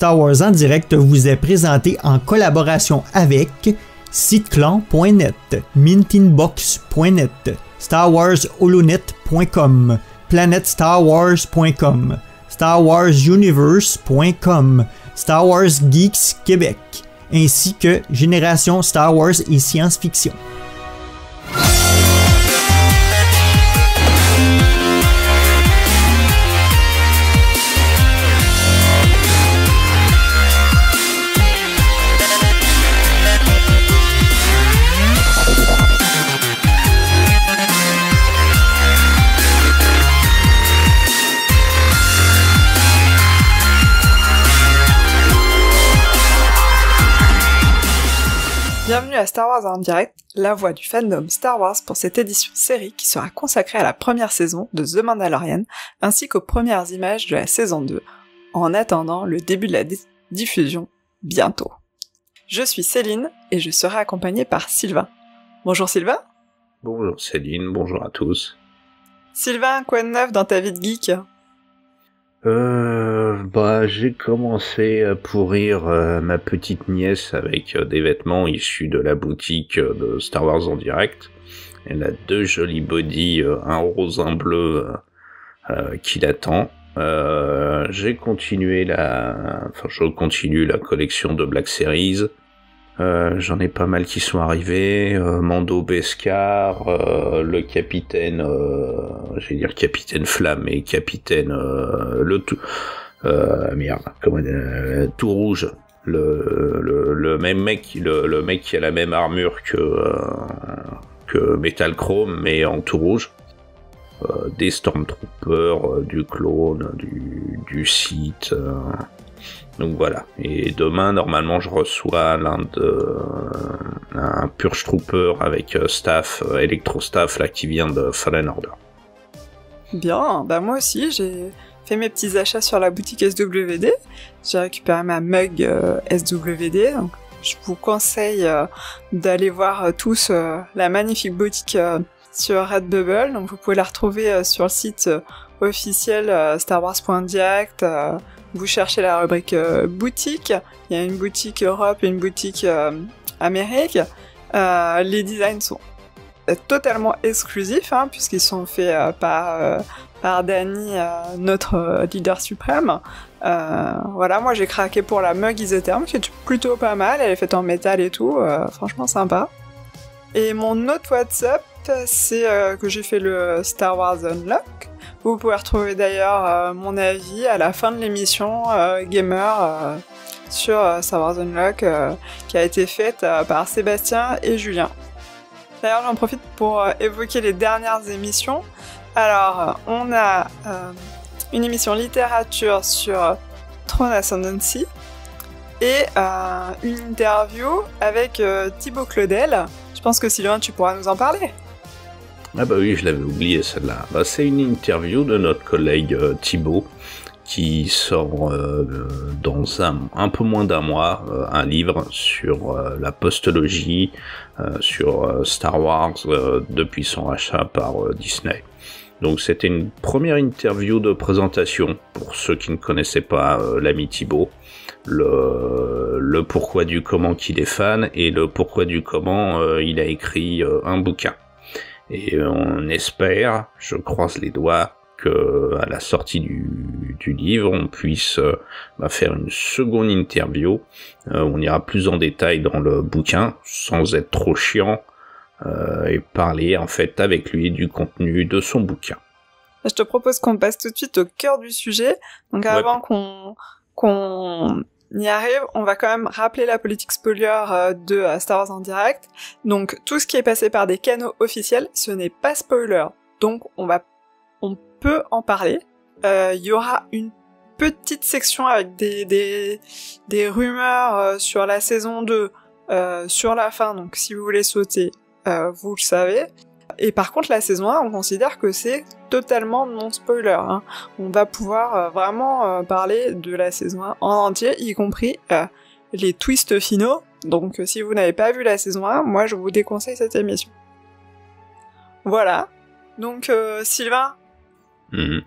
Star Wars en direct vous est présenté en collaboration avec siteclan.net, mintinbox.net, StarWarsHolonet.com, PlanetStarWars.com, StarWarsUniverse.com, Star Wars Geeks Québec, ainsi que Génération Star Wars et Science-Fiction. Bienvenue à Star Wars en direct, la voix du fandom Star Wars pour cette édition série qui sera consacrée à la première saison de The Mandalorian, ainsi qu'aux premières images de la saison 2, en attendant le début de la diffusion bientôt. Je suis Céline et je serai accompagnée par Sylvain. Bonjour Sylvain. Bonjour Céline, bonjour à tous. Sylvain, quoi de neuf dans ta vie de geek ? J'ai commencé à pourrir ma petite nièce avec des vêtements issus de la boutique de Star Wars en direct. Elle a deux jolis bodys, un rose, un bleu, qui l'attend. Je continue la collection de Black Series. J'en ai pas mal qui sont arrivés. Mando Beskar, le capitaine, j'allais dire capitaine Flamme, mais capitaine tout rouge. Le même mec, le mec qui a la même armure que Metal Chrome, mais en tout rouge. Des Stormtroopers, du clone, du Sith. Donc voilà. Et demain, normalement, je reçois un Purge Trooper avec staff, électro-staff, là, qui vient de Fallen Order. Bien, moi aussi, j'ai fait mes petits achats sur la boutique SWD. J'ai récupéré ma mug SWD. Donc je vous conseille d'aller voir tous la magnifique boutique sur Redbubble. Donc vous pouvez la retrouver sur le site officiel starwars.direct. Vous cherchez la rubrique boutique, il y a une boutique Europe et une boutique Amérique. Les designs sont totalement exclusifs, puisqu'ils sont faits par Danny, notre leader suprême. Voilà, moi j'ai craqué pour la mug isotherme, qui est plutôt pas mal, elle est faite en métal et tout, franchement sympa. Et mon autre WhatsApp, c'est que j'ai fait le Star Wars Unlock. Vous pouvez retrouver d'ailleurs mon avis à la fin de l'émission Gamer sur Star Wars Unlock qui a été faite par Sébastien et Julien. D'ailleurs, j'en profite pour évoquer les dernières émissions. Alors, on a une émission littérature sur Throne Ascendancy et une interview avec Thibaut Claudel. Je pense que Sylvain, tu pourras nous en parler. Ah bah oui, je l'avais oublié celle-là. C'est une interview de notre collègue Thibaut qui sort dans un peu moins d'un mois un livre sur la postologie, sur Star Wars depuis son rachat par Disney. Donc c'était une première interview de présentation pour ceux qui ne connaissaient pas l'ami Thibaut, le pourquoi du comment qu'il est fan et le pourquoi du comment il a écrit un bouquin. Et on espère, je croise les doigts, que à la sortie du livre, on puisse faire une seconde interview. On ira plus en détail dans le bouquin, sans être trop chiant, et parler en fait avec lui du contenu de son bouquin. Je te propose qu'on passe tout de suite au cœur du sujet. Donc avant qu'on y arrive, on va quand même rappeler la politique spoiler de Star Wars en direct. Donc tout ce qui est passé par des canaux officiels, ce n'est pas spoiler. Donc on peut en parler. Il y aura une petite section avec des rumeurs sur la saison 2, sur la fin. Donc si vous voulez sauter, vous le savez. Et par contre, la saison 1, on considère que c'est totalement non-spoiler. On va pouvoir vraiment parler de la saison 1 en entier, y compris les twists finaux. Donc si vous n'avez pas vu la saison 1, moi je vous déconseille cette émission. Voilà. Donc Sylvain,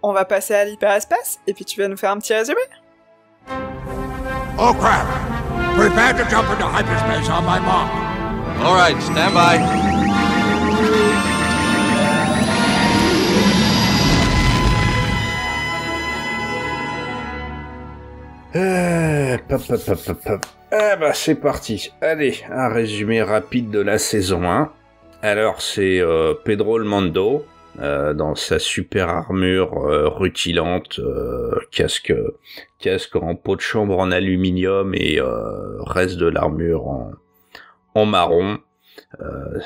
on va passer à l'hyperespace, et puis tu vas nous faire un petit résumé. Oh crap! Prepare to jump into hyperspace on my mark. All right, stand by. C'est parti. Allez, un résumé rapide de la saison 1. Alors, c'est Pedro le Mando, dans sa super armure rutilante, casque en peau de chambre en aluminium et reste de l'armure en marron.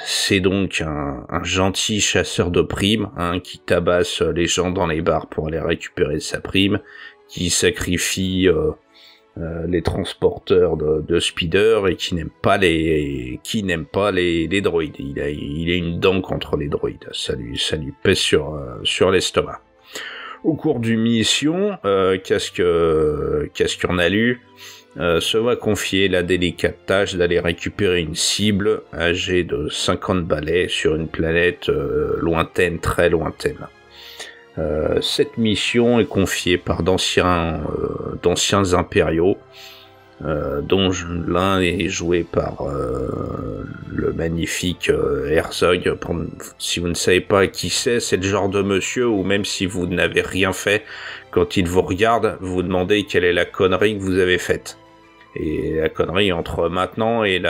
C'est donc un gentil chasseur de primes, qui tabasse les gens dans les bars pour aller récupérer sa prime, qui sacrifie les transporteurs de speeder et qui n'aime pas les droïdes. Il a une dent contre les droïdes. Ça lui pèse sur l'estomac. Au cours d'une mission, qu'est-ce qu'on a lu, se va confier la délicate tâche d'aller récupérer une cible âgée de 50 balais sur une planète lointaine, très lointaine. Cette mission est confiée par d'anciens impériaux, dont l'un est joué par le magnifique Herzog. Si vous ne savez pas qui c'est le genre de monsieur où même si vous n'avez rien fait, quand il vous regarde, vous vous demandez quelle est la connerie que vous avez faite. Et la connerie entre maintenant et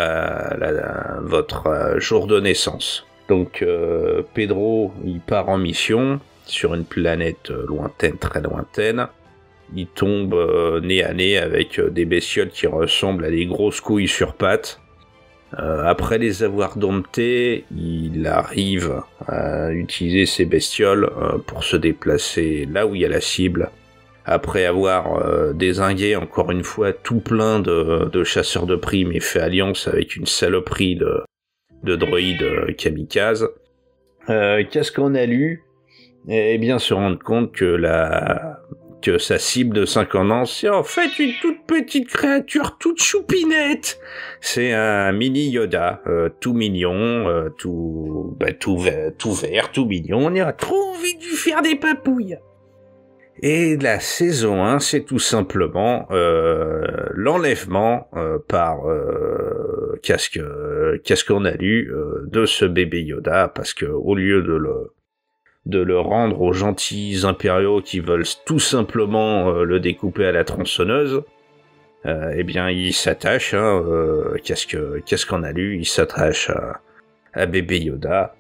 votre jour de naissance. Donc Pedro, il part en mission sur une planète lointaine, très lointaine. Il tombe nez à nez avec des bestioles qui ressemblent à des grosses couilles sur pattes. Après les avoir domptées, il arrive à utiliser ces bestioles pour se déplacer là où il y a la cible. Après avoir dézingué encore une fois tout plein de chasseurs de primes et fait alliance avec une saloperie de droïdes kamikazes. Qu'est-ce qu'on a lu ? Eh bien, se rendre compte que sa cible de 50 ans, c'est en fait une toute petite créature toute choupinette. C'est un mini Yoda, tout mignon, tout vert, tout mignon. On ira trop vite lui faire des papouilles. Et la saison 1, c'est tout simplement l'enlèvement par qu'est-ce qu'on a lu de ce bébé Yoda, parce que au lieu de le rendre aux gentils impériaux qui veulent tout simplement le découper à la tronçonneuse, eh bien il s'attache, qu'est-ce qu'on a lu, il s'attache à bébé Yoda,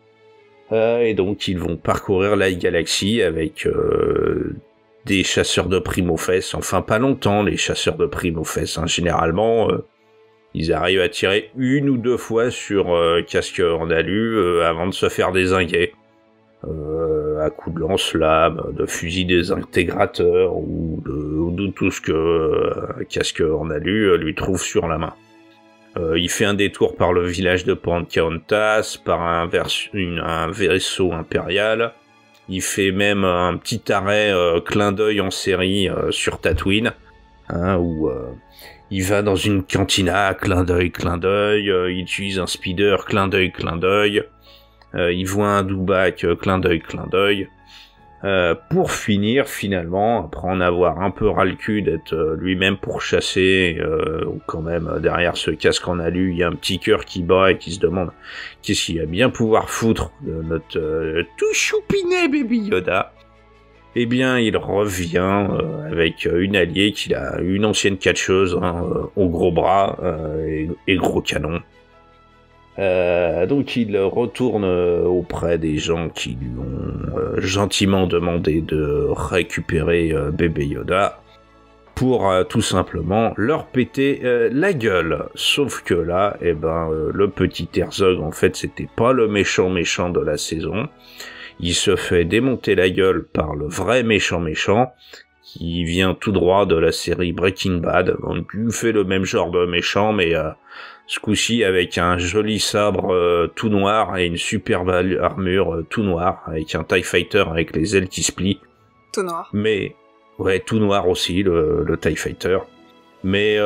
et donc ils vont parcourir la galaxie avec des chasseurs de primes aux fesses, enfin pas longtemps les chasseurs de primes aux fesses, généralement ils arrivent à tirer une ou deux fois sur qu'est-ce qu'on a lu avant de se faire dézinguer. À coups de lance-flamme, de fusil désintégrateurs ou de tout ce qu'est-ce qu'on a lu lui trouve sur la main. Il fait un détour par le village de Pocahontas, par un vaisseau impérial. Il fait même un petit arrêt clin d'œil en série sur Tatooine, où il va dans une cantina, clin d'œil, il utilise un speeder, clin d'œil. Il voit un doubac, clin d'œil, pour finir finalement, après en avoir un peu ras le cul d'être lui-même pourchassé, quand même derrière ce casque qu'on a lu, il y a un petit cœur qui bat et qui se demande qu'est-ce qu'il va bien pouvoir foutre de notre tout choupinet baby Yoda. Eh bien il revient avec une alliée qu'il a, une ancienne catcheuse, au gros bras et gros canon. Donc il retourne auprès des gens qui lui ont gentiment demandé de récupérer bébé Yoda pour tout simplement leur péter la gueule. Sauf que là, le petit Herzog, en fait, c'était pas le méchant de la saison. Il se fait démonter la gueule par le vrai méchant qui vient tout droit de la série Breaking Bad. Donc il fait le même genre de méchant, mais ce coup-ci avec un joli sabre tout noir et une superbe armure tout noir, avec un TIE Fighter avec les ailes qui se plient. Tout noir. Mais ouais, tout noir aussi, le TIE Fighter. Mais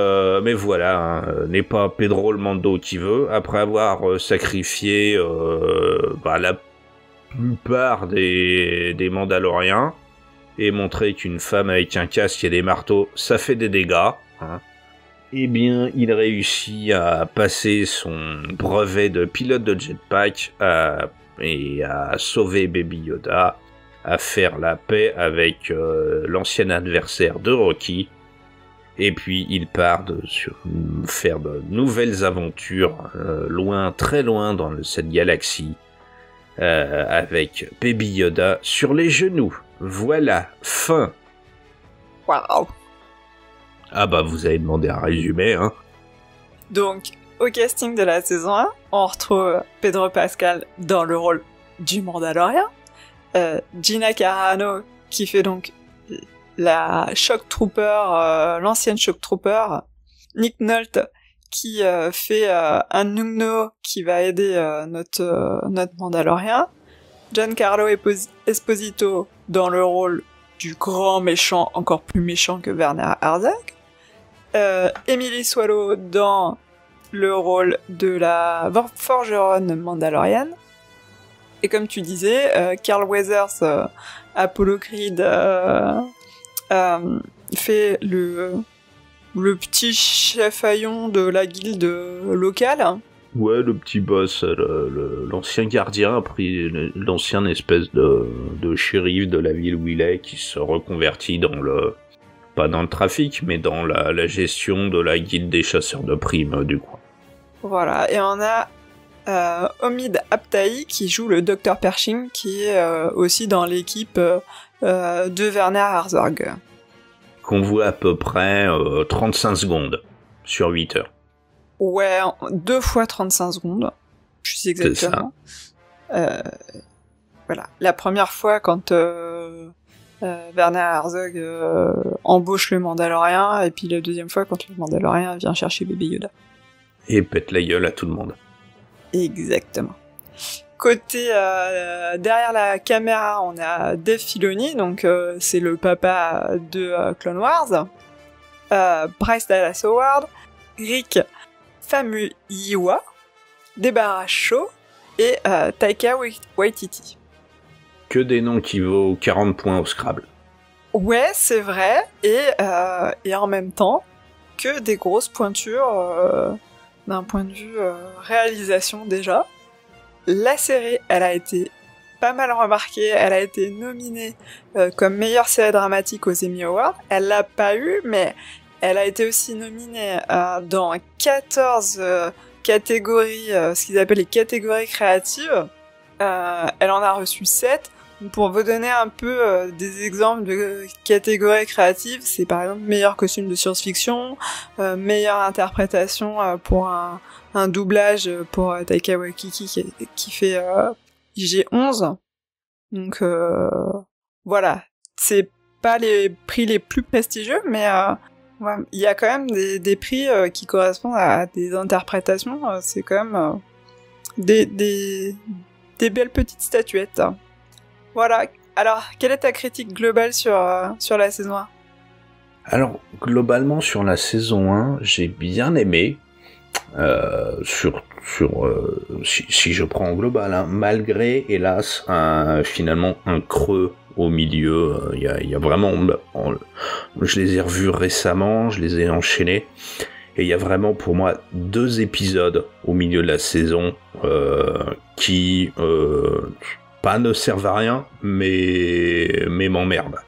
voilà, n'est pas Pedro le Mando qui veut. Après avoir sacrifié la plupart des Mandaloriens et montré qu'une femme avec un casque et des marteaux, ça fait des dégâts. eh bien, il réussit à passer son brevet de pilote de jetpack et à sauver Baby Yoda, à faire la paix avec l'ancien adversaire de Rocky. Et puis il part faire de nouvelles aventures, loin, très loin dans cette galaxie, avec Baby Yoda sur les genoux. Voilà, fin. Waouh. Ah bah vous avez demandé un résumé, hein. Donc, au casting de la saison 1, on retrouve Pedro Pascal dans le rôle du Mandalorien, Gina Carano qui fait donc la Shock Trooper, l'ancienne Shock Trooper, Nick Nolte qui fait un Nugno qui va aider notre Mandalorien, Giancarlo Esposito dans le rôle du grand méchant, encore plus méchant que Werner Herzog, Emily Swallow dans le rôle de la forgeronne mandalorienne, et comme tu disais, Carl Weathers, Apollo Creed, fait le petit chef haillon de la guilde locale. Ouais, le petit boss, l'ancien gardien a pris l'ancienne espèce de shérif de la ville où il est, qui se reconvertit pas dans le trafic, mais dans la gestion de la guilde des chasseurs de primes du coin. Voilà, et on a Omid Aptahi qui joue le Dr Pershing, qui est aussi dans l'équipe de Werner Herzog. Qu'on voit à peu près 35 secondes sur 8 heures. Ouais, 2 fois 35 secondes, je sais exactement. Voilà, la première fois quand Werner Herzog embauche le Mandalorien, et puis la deuxième fois quand le Mandalorien vient chercher bébé Yoda. Et pète la gueule à tout le monde. Exactement. Côté derrière la caméra, on a Dave Filoni, donc c'est le papa de Clone Wars, Bryce Dallas Howard, Rick Famuyiwa, Deborah Shaw et Taika Waititi. Que des noms qui vaut 40 points au Scrabble. Ouais, c'est vrai, et en même temps, que des grosses pointures d'un point de vue réalisation déjà. La série, elle a été pas mal remarquée, elle a été nominée comme meilleure série dramatique aux Emmy Awards. Elle l'a pas eu, mais elle a été aussi nominée dans 14 catégories, ce qu'ils appellent les catégories créatives. Elle en a reçu 7. Pour vous donner un peu des exemples de catégories créatives, c'est par exemple meilleur costume de science-fiction, meilleure interprétation pour un doublage pour Taika Waititi qui fait IG-11. Donc voilà, c'est pas les prix les plus prestigieux, mais ouais, il y a quand même des prix qui correspondent à des interprétations. C'est quand même des belles petites statuettes. Voilà. Alors, quelle est ta critique globale sur la saison 1 ? Alors, globalement, sur la saison 1, j'ai bien aimé. Si je prends en global, hein, malgré, hélas, finalement un creux au milieu. Il y a vraiment... je les ai revus récemment, je les ai enchaînés. Et il y a vraiment, pour moi, 2 épisodes au milieu de la saison qui... pas ne servent à rien, mais m'emmerdent.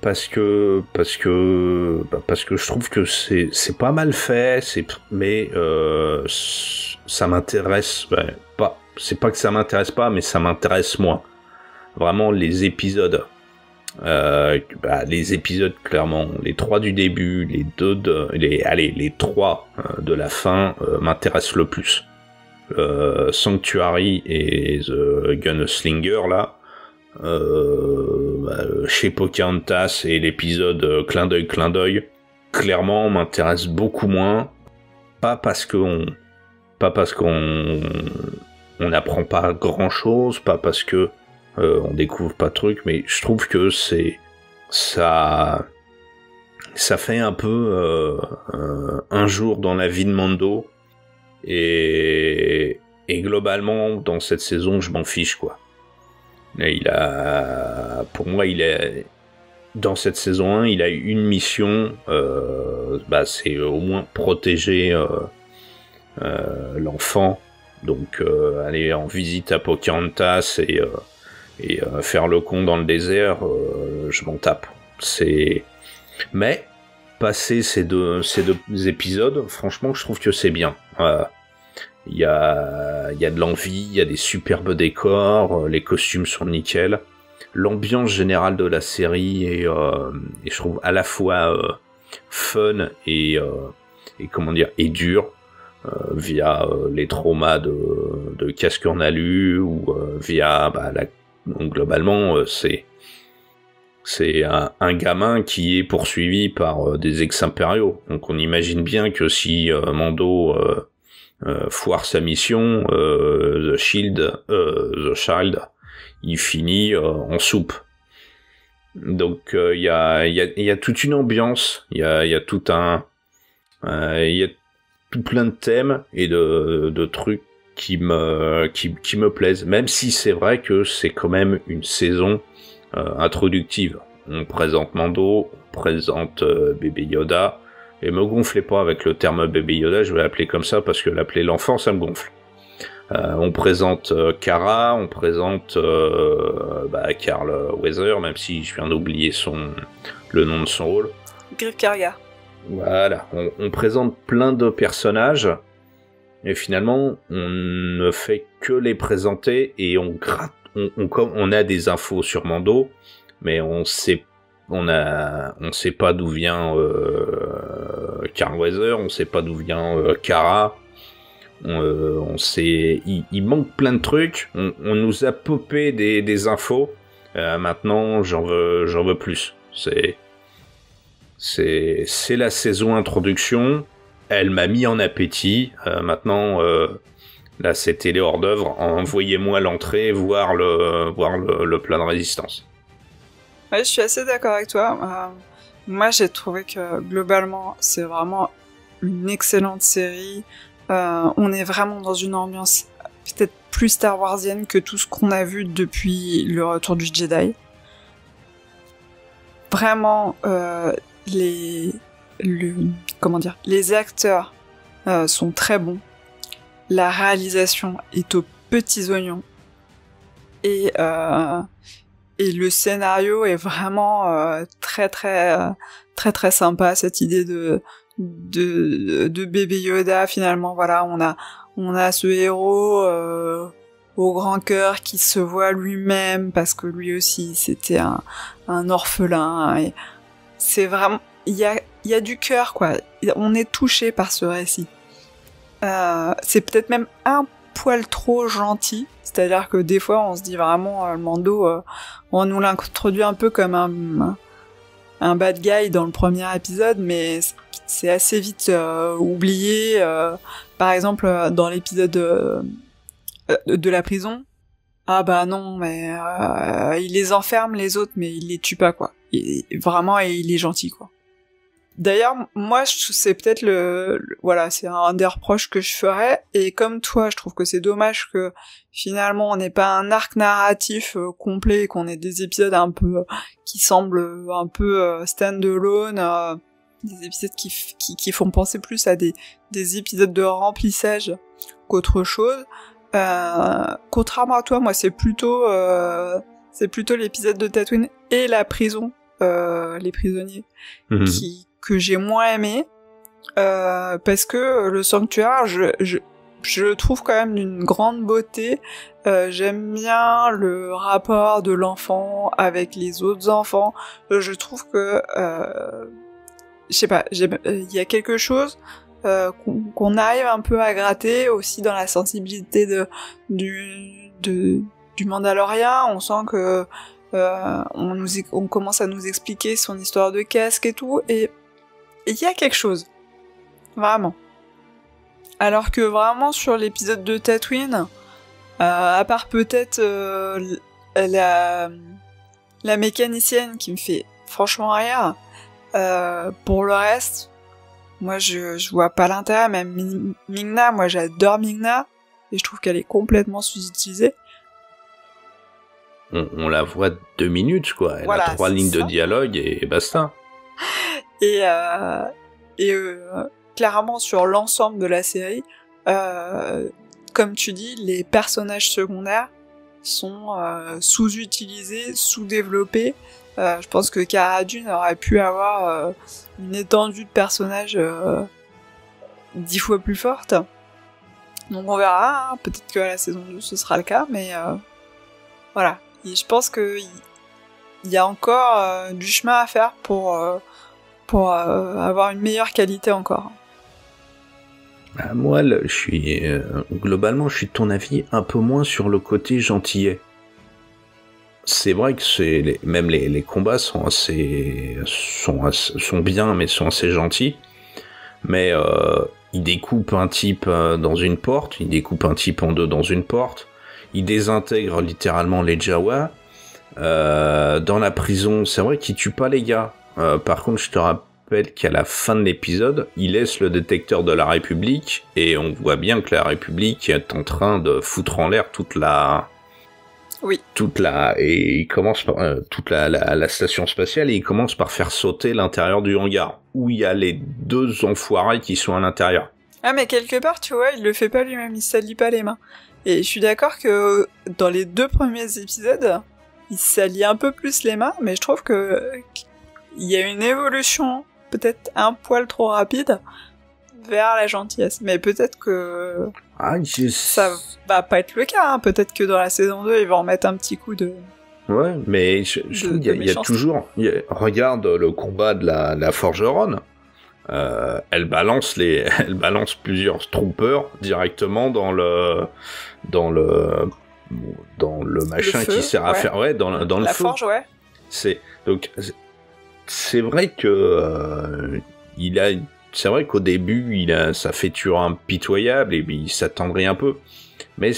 Parce que je trouve que c'est pas mal fait, mais ça m'intéresse pas. C'est pas que ça m'intéresse pas, mais ça m'intéresse moins. Vraiment les épisodes, clairement, les 3 du début, les 3 de la fin m'intéressent le plus. Sanctuary et The Gunslinger là, chez Pocahontas et l'épisode clin d'œil clairement m'intéresse beaucoup moins, pas parce qu'on n'apprend pas grand chose, pas parce que on découvre pas de trucs, mais je trouve que ça fait un peu un jour dans la vie de Mando. Et globalement, dans cette saison, je m'en fiche, quoi. Pour moi, il dans cette saison 1, il a eu une mission, c'est au moins protéger l'enfant, donc aller en visite à Pocahontas et faire le con dans le désert, je m'en tape. Mais passer ces deux épisodes, franchement, je trouve que c'est bien. Il y a de l'envie, il y a des superbes décors, les costumes sont nickel. L'ambiance générale de la série est je trouve à la fois fun et dure, via les traumas de qu'est-ce qu'on a lu, ou via donc globalement c'est un gamin qui est poursuivi par des ex-impériaux. Donc on imagine bien que si Mando foire sa mission, The Child, il finit en soupe. Donc il y a toute une ambiance, il y a tout plein de thèmes et de trucs qui me plaisent, même si c'est vrai que c'est quand même une saison introductive. On présente Mando, on présente bébé Yoda, et me gonflez pas avec le terme bébé Yoda, je vais l'appeler comme ça parce que l'appeler l'enfant ça me gonfle. On présente Cara, on présente Carl Weathers, même si je viens d'oublier le nom de son rôle. Greef Karga. Voilà, on présente plein de personnages, et finalement on ne fait que les présenter, et on gratte, on a des infos sur Mando, mais on sait pas d'où vient Carl Weathers, on sait pas d'où vient Cara. On sait, il manque plein de trucs. On nous a popé des infos. Maintenant, j'en veux plus. C'est la saison introduction. Elle m'a mis en appétit. Maintenant, là, c'était les hors d'œuvre. Envoyez-moi l'entrée, voir le plat de résistance. Ouais, je suis assez d'accord avec toi. Moi, j'ai trouvé que globalement, c'est vraiment une excellente série. On est vraiment dans une ambiance peut-être plus Star Warsienne que tout ce qu'on a vu depuis le retour du Jedi. Vraiment, les acteurs sont très bons. La réalisation est aux petits oignons. Et le scénario est vraiment très très sympa, cette idée de bébé Yoda. Finalement, voilà, on a ce héros au grand cœur qui se voit lui-même, parce que lui aussi c'était un orphelin, et c'est vraiment, il y a du cœur, quoi. On est touché par ce récit. C'est peut-être même un poil trop gentil, c'est-à-dire que des fois on se dit vraiment le Mando, on nous l'introduit un peu comme un bad guy dans le premier épisode, mais c'est assez vite oublié. Par exemple, dans l'épisode de la prison, ah bah non, mais il les enferme les autres, mais il les tue pas, quoi. Vraiment, et il est gentil, quoi. D'ailleurs, moi, c'est peut-être voilà, c'est un des reproches que je ferais, et comme toi, je trouve que c'est dommage que finalement on n'ait pas un arc narratif complet, qu'on ait des épisodes un peu qui semblent un peu stand-alone, des épisodes qui font penser plus à des épisodes de remplissage qu'autre chose. Contrairement à toi, moi, c'est plutôt l'épisode de Tatooine et la prison, les prisonniers, que j'ai moins aimé, parce que le sanctuaire, je le trouve quand même d'une grande beauté. J'aime bien le rapport de l'enfant avec les autres enfants. Je trouve que, je sais pas, il y a quelque chose qu'on arrive un peu à gratter aussi dans la sensibilité du Mandalorien. On sent que on commence à nous expliquer son histoire de casque et tout, et il y a quelque chose, vraiment. Alors que vraiment sur l'épisode de Tatooine, à part peut-être la mécanicienne qui me fait franchement rire, pour le reste, moi je vois pas l'intérêt. Même Ming-Na, moi j'adore Ming-Na, et je trouve qu'elle est complètement sous-utilisée. on la voit 2 minutes, quoi. Elle Voilà, a 3 c'est lignes de ça. dialogue et basta. Et clairement, sur l'ensemble de la série, comme tu dis, les personnages secondaires sont sous-utilisés, sous-développés. Je pense que Cara Dune aurait pu avoir une étendue de personnages 10 fois plus forte. Donc on verra, hein. Peut-être que à la saison 2 ce sera le cas, mais voilà. Et je pense que il y a encore du chemin à faire pour avoir une meilleure qualité encore. Bah, moi, je suis globalement, je suis de ton avis un peu moins sur le côté gentillet. C'est vrai que même les combats sont bien, mais sont assez gentils. Mais il découpe un type dans une porte, il découpe un type en deux dans une porte, il désintègre littéralement les Jawa. Dans la prison, c'est vrai qu'il tue pas les gars. Par contre, je te rappelle qu'à la fin de l'épisode, il laisse le détecteur de la République et on voit bien que la République est en train de foutre en l'air toute la et il commence par toute la station spatiale et il commence par faire sauter l'intérieur du hangar où il y a les 2 enfoirés qui sont à l'intérieur. Ah mais quelque part, tu vois, il le fait pas lui-même, il salit pas les mains. Et je suis d'accord que dans les 2 premiers épisodes, il salit un peu plus les mains, mais je trouve que il y a une évolution peut-être un poil trop rapide vers la gentillesse. Mais peut-être que ça va pas être le cas, hein. Peut-être que dans la saison 2, ils vont remettre un petit coup de... Ouais, mais je trouve qu'il y a toujours... regarde le combat de la forgeronne. Elle balance plusieurs troopers directement dans le machin le feu, qui sert à faire... Ouais, dans le la feu. forge, ouais. C'est vrai que c'est vrai qu'au début sa fêture impitoyable et puis il s'attendrit un peu, mais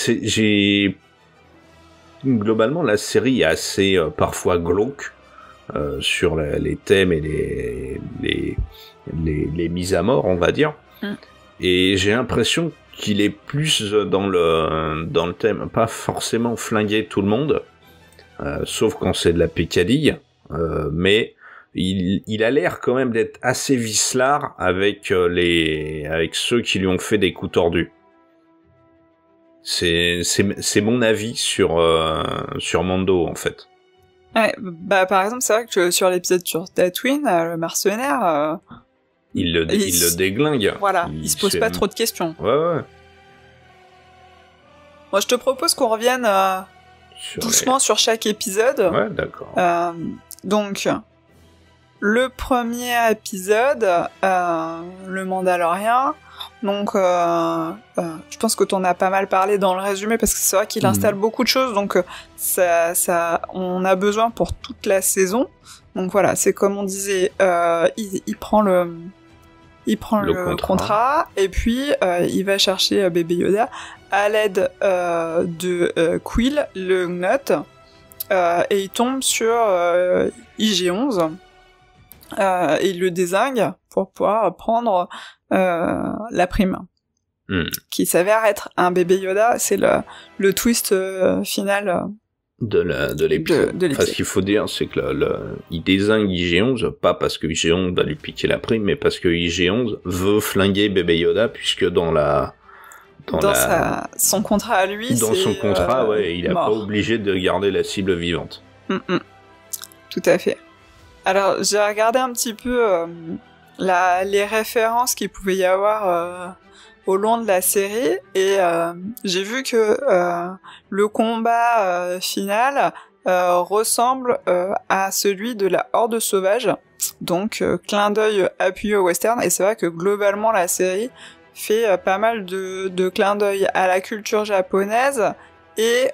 globalement la série est assez parfois glauque sur les thèmes et les mises à mort, on va dire. Et j'ai l'impression qu'il est plus dans le thème, pas forcément flinguer tout le monde, sauf quand c'est de la pécadille, mais il a l'air quand même d'être assez vicelard avec ceux qui lui ont fait des coups tordus. C'est mon avis sur Mando, en fait. Ouais, bah par exemple, c'est vrai que sur l'épisode sur Tatooine, le mercenaire... il le déglingue. Voilà, il se pose pas trop de questions. Ouais. Moi, je te propose qu'on revienne doucement sur chaque épisode. Ouais, d'accord. Donc... Le premier épisode, le Mandalorien, donc je pense que t'en as pas mal parlé dans le résumé parce que c'est vrai qu'il installe beaucoup de choses, donc ça on a besoin pour toute la saison. Donc voilà, c'est comme on disait, il prend le contrat et puis il va chercher bébé Yoda à l'aide de Quill, le Gnot, et il tombe sur IG-11. Et il le dézingue pour pouvoir prendre la prime, qui s'avère être un bébé Yoda. C'est le twist final de l'épisode. Enfin, ce qu'il faut dire, c'est que il dézingue IG-11, pas parce que IG-11 va lui piquer la prime, mais parce que IG-11 veut flinguer bébé Yoda, puisque dans son contrat à lui, dans son contrat, ouais, il est mort. pas obligé de garder la cible vivante. Tout à fait. Alors, j'ai regardé un petit peu les références qu'il pouvait y avoir au long de la série, et j'ai vu que le combat final ressemble à celui de la Horde sauvage, donc clin d'œil appuyé au western, et c'est vrai que globalement la série fait pas mal de clins d'œil à la culture japonaise et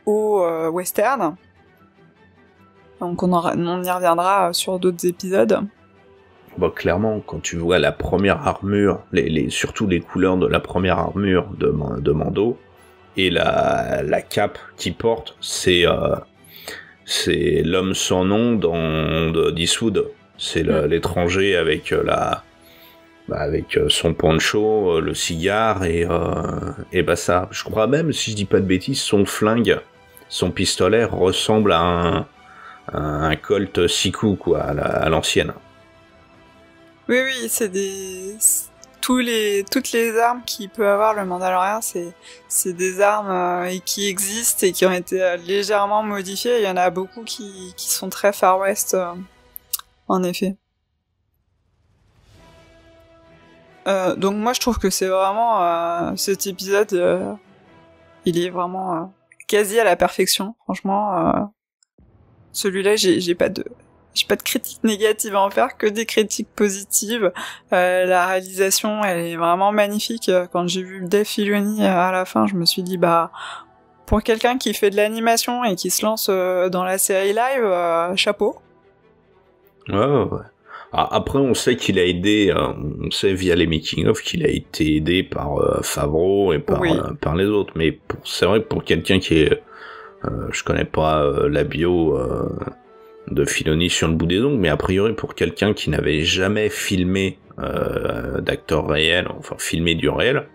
au western. Donc on y reviendra sur d'autres épisodes. Bon, clairement, quand tu vois la première armure, surtout les couleurs de la première armure de Mando, et la cape qu'il porte, c'est l'homme sans nom de d'Eastwood. C'est l'étranger avec avec son poncho, le cigare et ça. Je crois même, si je dis pas de bêtises, son flingue son pistolet ressemble à un Colt 6 coups, quoi, à l'ancienne. Oui, c'est toutes les armes qu'il peut avoir le Mandalorian, c'est des armes qui existent et qui ont été légèrement modifiées. Il y en a beaucoup qui sont très Far West, en effet. Donc moi je trouve que c'est vraiment cet épisode, il est vraiment quasi à la perfection. Franchement, celui-là j'ai pas de critiques négatives à en faire, que des critiques positives. La réalisation, elle est vraiment magnifique. Quand j'ai vu Dave Filoni à la fin, je me suis dit, pour quelqu'un qui fait de l'animation et qui se lance dans la série live, chapeau. Ouais. Après, on sait qu'il a aidé, on sait via les making-of qu'il a été aidé par Favreau et par les autres. Mais c'est vrai que pour quelqu'un qui est, je connais pas la bio de Filoni sur le bout des ongles, mais a priori pour quelqu'un qui n'avait jamais filmé d'acteur réel, enfin filmé du réel,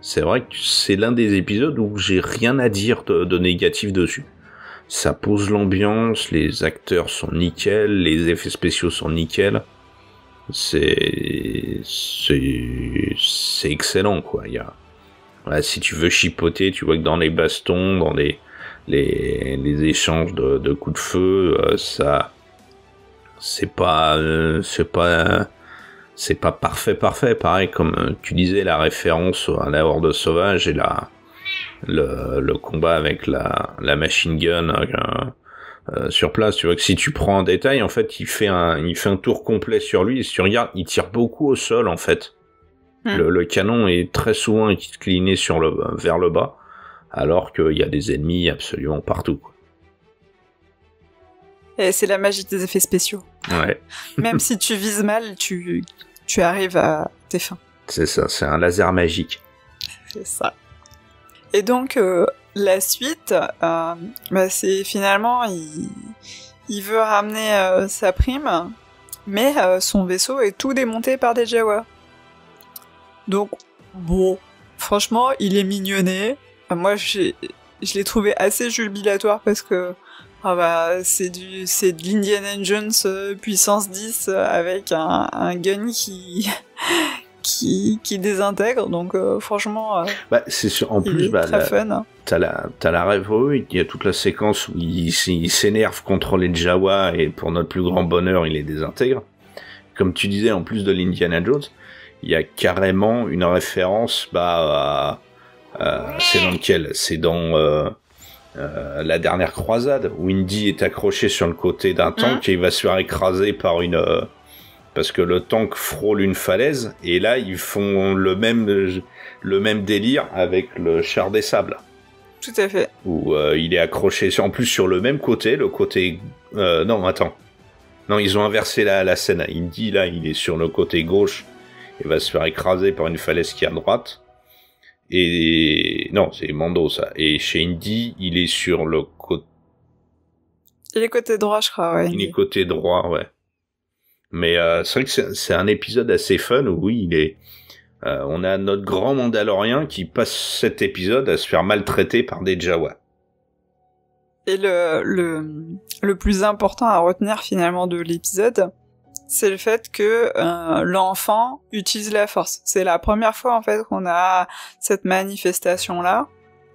c'est vrai que c'est l'un des épisodes où j'ai rien à dire de négatif dessus. Ça pose l'ambiance, les acteurs sont nickel, les effets spéciaux sont nickel. C'est excellent, quoi. Voilà, si tu veux chipoter, tu vois que dans les bastons, dans les échanges de coups de feu, ça, c'est pas parfait. Pareil, comme tu disais, la référence à la Horde sauvage et le combat avec la machine gun, sur place, tu vois que si tu prends en détail, en fait, il fait un tour complet sur lui, et si tu regardes, il tire beaucoup au sol, en fait. Le canon est très souvent incliné vers le bas, alors qu'il y a des ennemis absolument partout, quoi. Et c'est la magie des effets spéciaux. Ouais. Même si tu vises mal, tu arrives à tes fins. C'est ça, c'est un laser magique. C'est ça. Et donc, la suite, c'est finalement, il veut ramener sa prime, mais son vaisseau est tout démonté par des Jawa. Donc, bon, franchement, il est mignonné. Moi, je l'ai trouvé assez jubilatoire parce que c'est de l'Indiana Jones puissance 10 avec un gun qui désintègre, donc franchement c'est sûr. En plus, très fun. T'as la rêve, il y a toute la séquence où il s'énerve contre les Jawa et pour notre plus grand bonheur il les désintègre. Comme tu disais, en plus de l'Indiana Jones, il y a carrément une référence c'est dans lequel? C'est dans la dernière croisade où Indy est accroché sur le côté d'un tank et il va se faire écraser par parce que le tank frôle une falaise, et là ils font le même délire avec le char des sables. Tout à fait. Où il est accroché en plus sur le même côté, non, attends. Non, ils ont inversé la scène. Indy, là, il est sur le côté gauche et va se faire écraser par une falaise qui est à droite. Et non, c'est Mando, ça. Et chez Indy, il est sur le côté... Il est côté droit, je crois, ouais. Il est côté droit, ouais. Mais c'est vrai que c'est un épisode assez fun où oui, on a notre grand Mandalorien qui passe cet épisode à se faire maltraiter par des Jawa. Et le plus important à retenir finalement de l'épisode, c'est le fait que l'enfant utilise la force. C'est la première fois en fait qu'on a cette manifestation-là.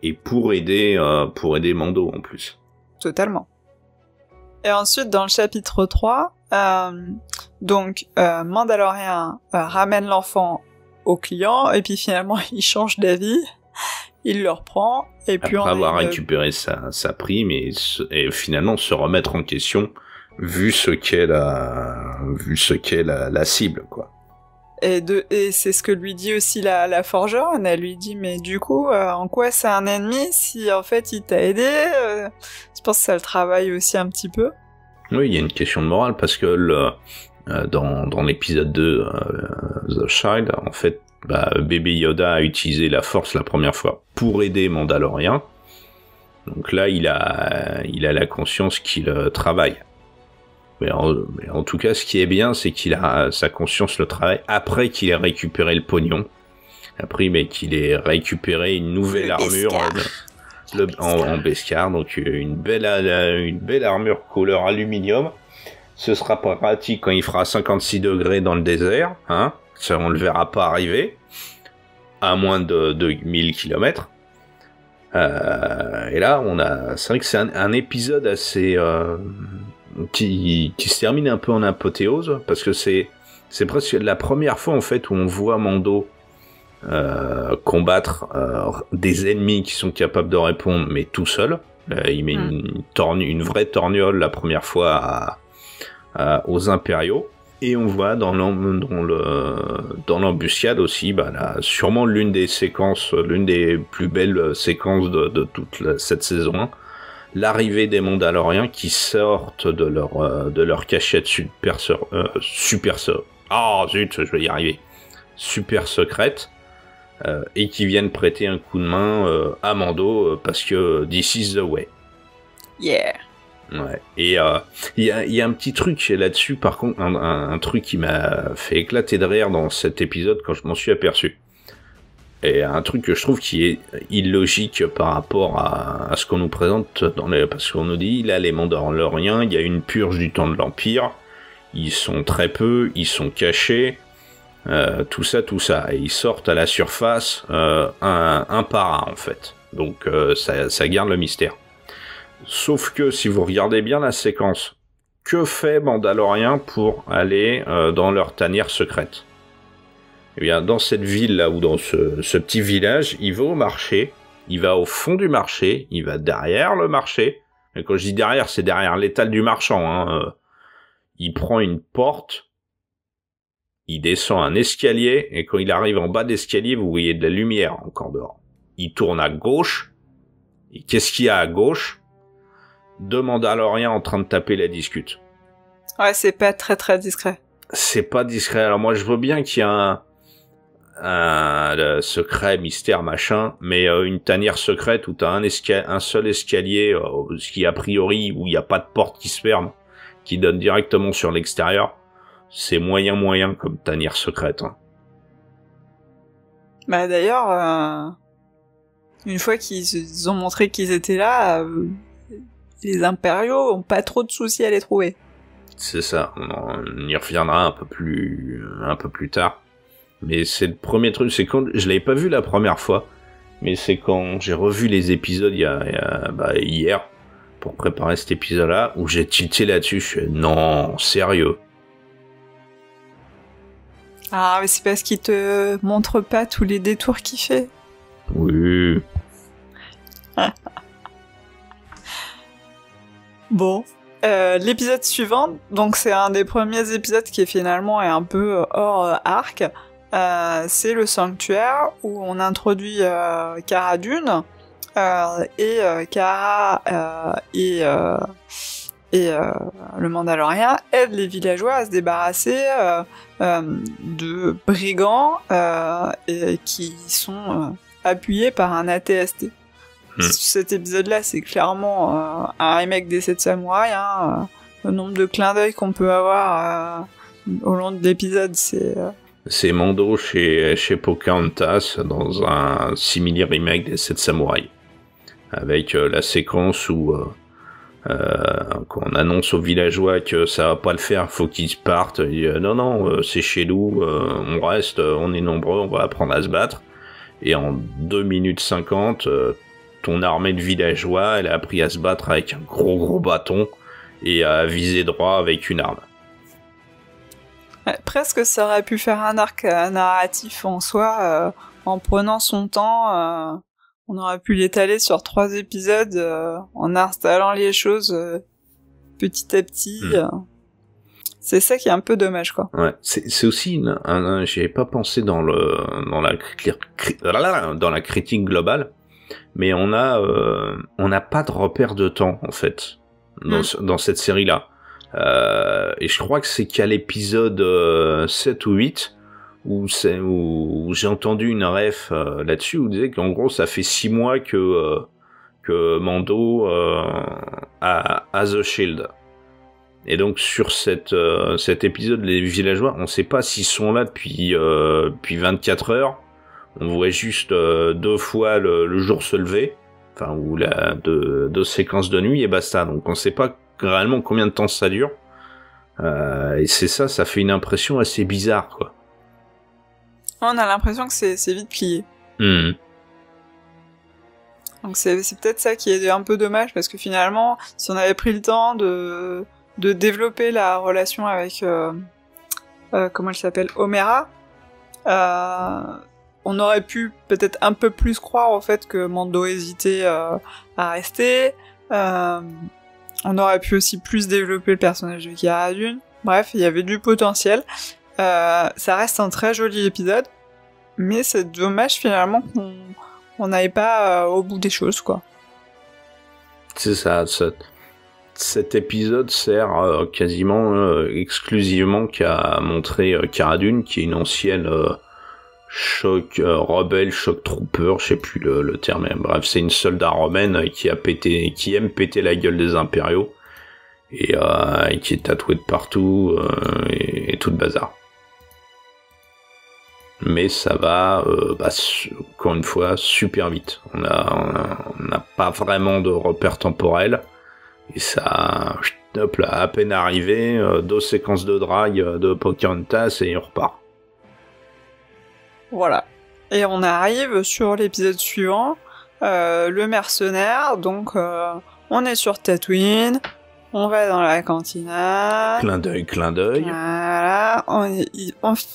Et pour aider Mando en plus. Totalement. Et ensuite, dans le chapitre 3, Mandalorian ramène l'enfant au client, et puis finalement, il change d'avis, il le reprend, et puis après avoir récupéré sa prime, et finalement se remettre en question, vu ce qu'est la cible, quoi. Et c'est ce que lui dit aussi la forgeronne. Elle lui dit, mais du coup, en quoi c'est un ennemi si en fait il t'a aidé? Je pense que ça le travaille aussi un petit peu. Oui, il y a une question de morale parce que dans l'épisode 2, The Child, en fait, bébé Yoda a utilisé la Force la première fois pour aider Mandalorian. Donc là, il a la conscience qu'il travaille. Mais en tout cas, ce qui est bien, c'est qu'il a sa conscience le travail après qu'il ait récupéré le pognon. Après, mais qu'il ait récupéré une nouvelle armure. en Beskar, donc une belle armure couleur aluminium. Ce sera pas pratique quand il fera 56 degrés dans le désert, hein. Ça, on le verra pas arriver, à moins de 1000 km. Et là, c'est vrai que c'est un épisode assez qui se termine un peu en apothéose, parce que c'est presque la première fois en fait où on voit Mando combattre des ennemis qui sont capables de répondre, mais tout seul. Il met une vraie torgnole la première fois aux impériaux, et on voit dans l'embuscade aussi, là, sûrement l'une des plus belles séquences de toute cette saison 1, l'arrivée des Mandaloriens qui sortent de leur cachette super secrète, et qui viennent prêter un coup de main à Mando, parce que this is the way. Yeah. Ouais. Et il y a un petit truc là-dessus, par contre, un truc qui m'a fait éclater de rire dans cet épisode quand je m'en suis aperçu. Et un truc que je trouve qui est illogique par rapport à ce qu'on nous présente parce qu'on nous dit, là, les Mandaloriens, il y a une purge du temps de l'Empire, ils sont très peu, ils sont cachés, tout ça, et ils sortent à la surface un par un, en fait. Donc ça garde le mystère. Sauf que si vous regardez bien la séquence, que fait Mandalorien pour aller dans leur tanière secrète? Eh bien, dans cette ville-là, ou dans ce petit village, il va au marché, il va au fond du marché, il va derrière le marché, et quand je dis derrière, c'est derrière l'étal du marchand, hein. Il prend une porte, il descend un escalier, et quand il arrive en bas d'escalier, vous voyez de la lumière encore dehors. Il tourne à gauche, et qu'est-ce qu'il y a à gauche? Deux Mandaloriens en train de taper la discute. Ouais, c'est pas très très discret. C'est pas discret. Alors moi, je veux bien qu'il y ait un secret, mystère, machin, mais une tanière secrète où t'as un seul escalier, qui a priori, où il n'y a pas de porte qui se ferme, qui donne directement sur l'extérieur, c'est moyen comme tanière secrète. Hein. Bah d'ailleurs, une fois qu'ils ont montré qu'ils étaient là, les impériaux ont pas trop de soucis à les trouver. C'est ça, on y reviendra un peu plus tard. Mais c'est le premier truc, c'est quand je l'avais pas vu la première fois, mais c'est quand j'ai revu les épisodes hier pour préparer cet épisode-là, où j'ai tilté là-dessus. Je suis non, sérieux. Ah, mais c'est parce qu'il te montre pas tous les détours qu'il fait. Oui. Bon. L'épisode suivant, donc c'est un des premiers épisodes qui finalement est un peu hors arc, c'est le sanctuaire où on introduit Cara Dune, et Cara et le Mandalorien aident les villageois à se débarrasser de brigands et qui sont appuyés par un AT-ST. Cet épisode-là, c'est clairement un remake des 7 samouraïs. Hein. Le nombre de clins d'œil qu'on peut avoir au long de l'épisode, c'est... C'est Mando chez Pocahontas dans un simili remake des 7 samouraïs. Avec la séquence où quand on annonce aux villageois que ça va pas le faire, faut qu'ils partent. Non, c'est chez nous, on reste, on est nombreux, on va apprendre à se battre. Et en 2 minutes 50... ton armée de villageois, elle a appris à se battre avec un gros bâton et à viser droit avec une arme. Ouais, presque ça aurait pu faire un arc narratif en soi, en prenant son temps, on aurait pu l'étaler sur 3 épisodes, en installant les choses petit à petit. C'est ça qui est un peu dommage, quoi. Ouais, c'est aussi j'y avais pas pensé dans la critique globale. Mais on n'a pas de repère de temps, en fait, dans cette série-là. Et je crois que c'est qu'à l'épisode 7 ou 8 où j'ai entendu une ref là-dessus, où on disait qu'en gros, ça fait 6 mois que Mando a The Shield. Et donc, sur cet épisode, les villageois, on sait pas s'ils sont là depuis 24 heures. On voit juste 2 fois le jour se lever, enfin ou deux séquences de nuit et basta. Donc on sait pas réellement combien de temps ça dure. Et c'est ça fait une impression assez bizarre, quoi. On a l'impression que c'est vite plié. Donc c'est peut-être ça qui est un peu dommage, parce que finalement, si on avait pris le temps de développer la relation avec comment elle s'appelle, Omera, on aurait pu peut-être un peu plus croire au fait que Mando hésitait à rester. On aurait pu aussi plus développer le personnage de Cara Dune. Bref, il y avait du potentiel. Ça reste un très joli épisode, mais c'est dommage finalement qu'on n'aille pas au bout des choses, quoi. C'est ça. Cet épisode sert quasiment exclusivement qu'à montrer Cara Dune, qui est une ancienne rebelle, shock trooper, je sais plus le terme. Bref, c'est une soldat romaine qui aime péter la gueule des impériaux et qui est tatouée de partout et tout le bazar. Mais ça va, encore une fois, super vite. On n'a pas vraiment de repères temporels. Et ça, hop là, à peine arrivé, 2 séquences de drague de Pocahontas et on repart. Voilà. Et on arrive sur l'épisode suivant, le mercenaire. Donc, on est sur Tatooine. On va dans la cantina. Clin d'œil. Voilà.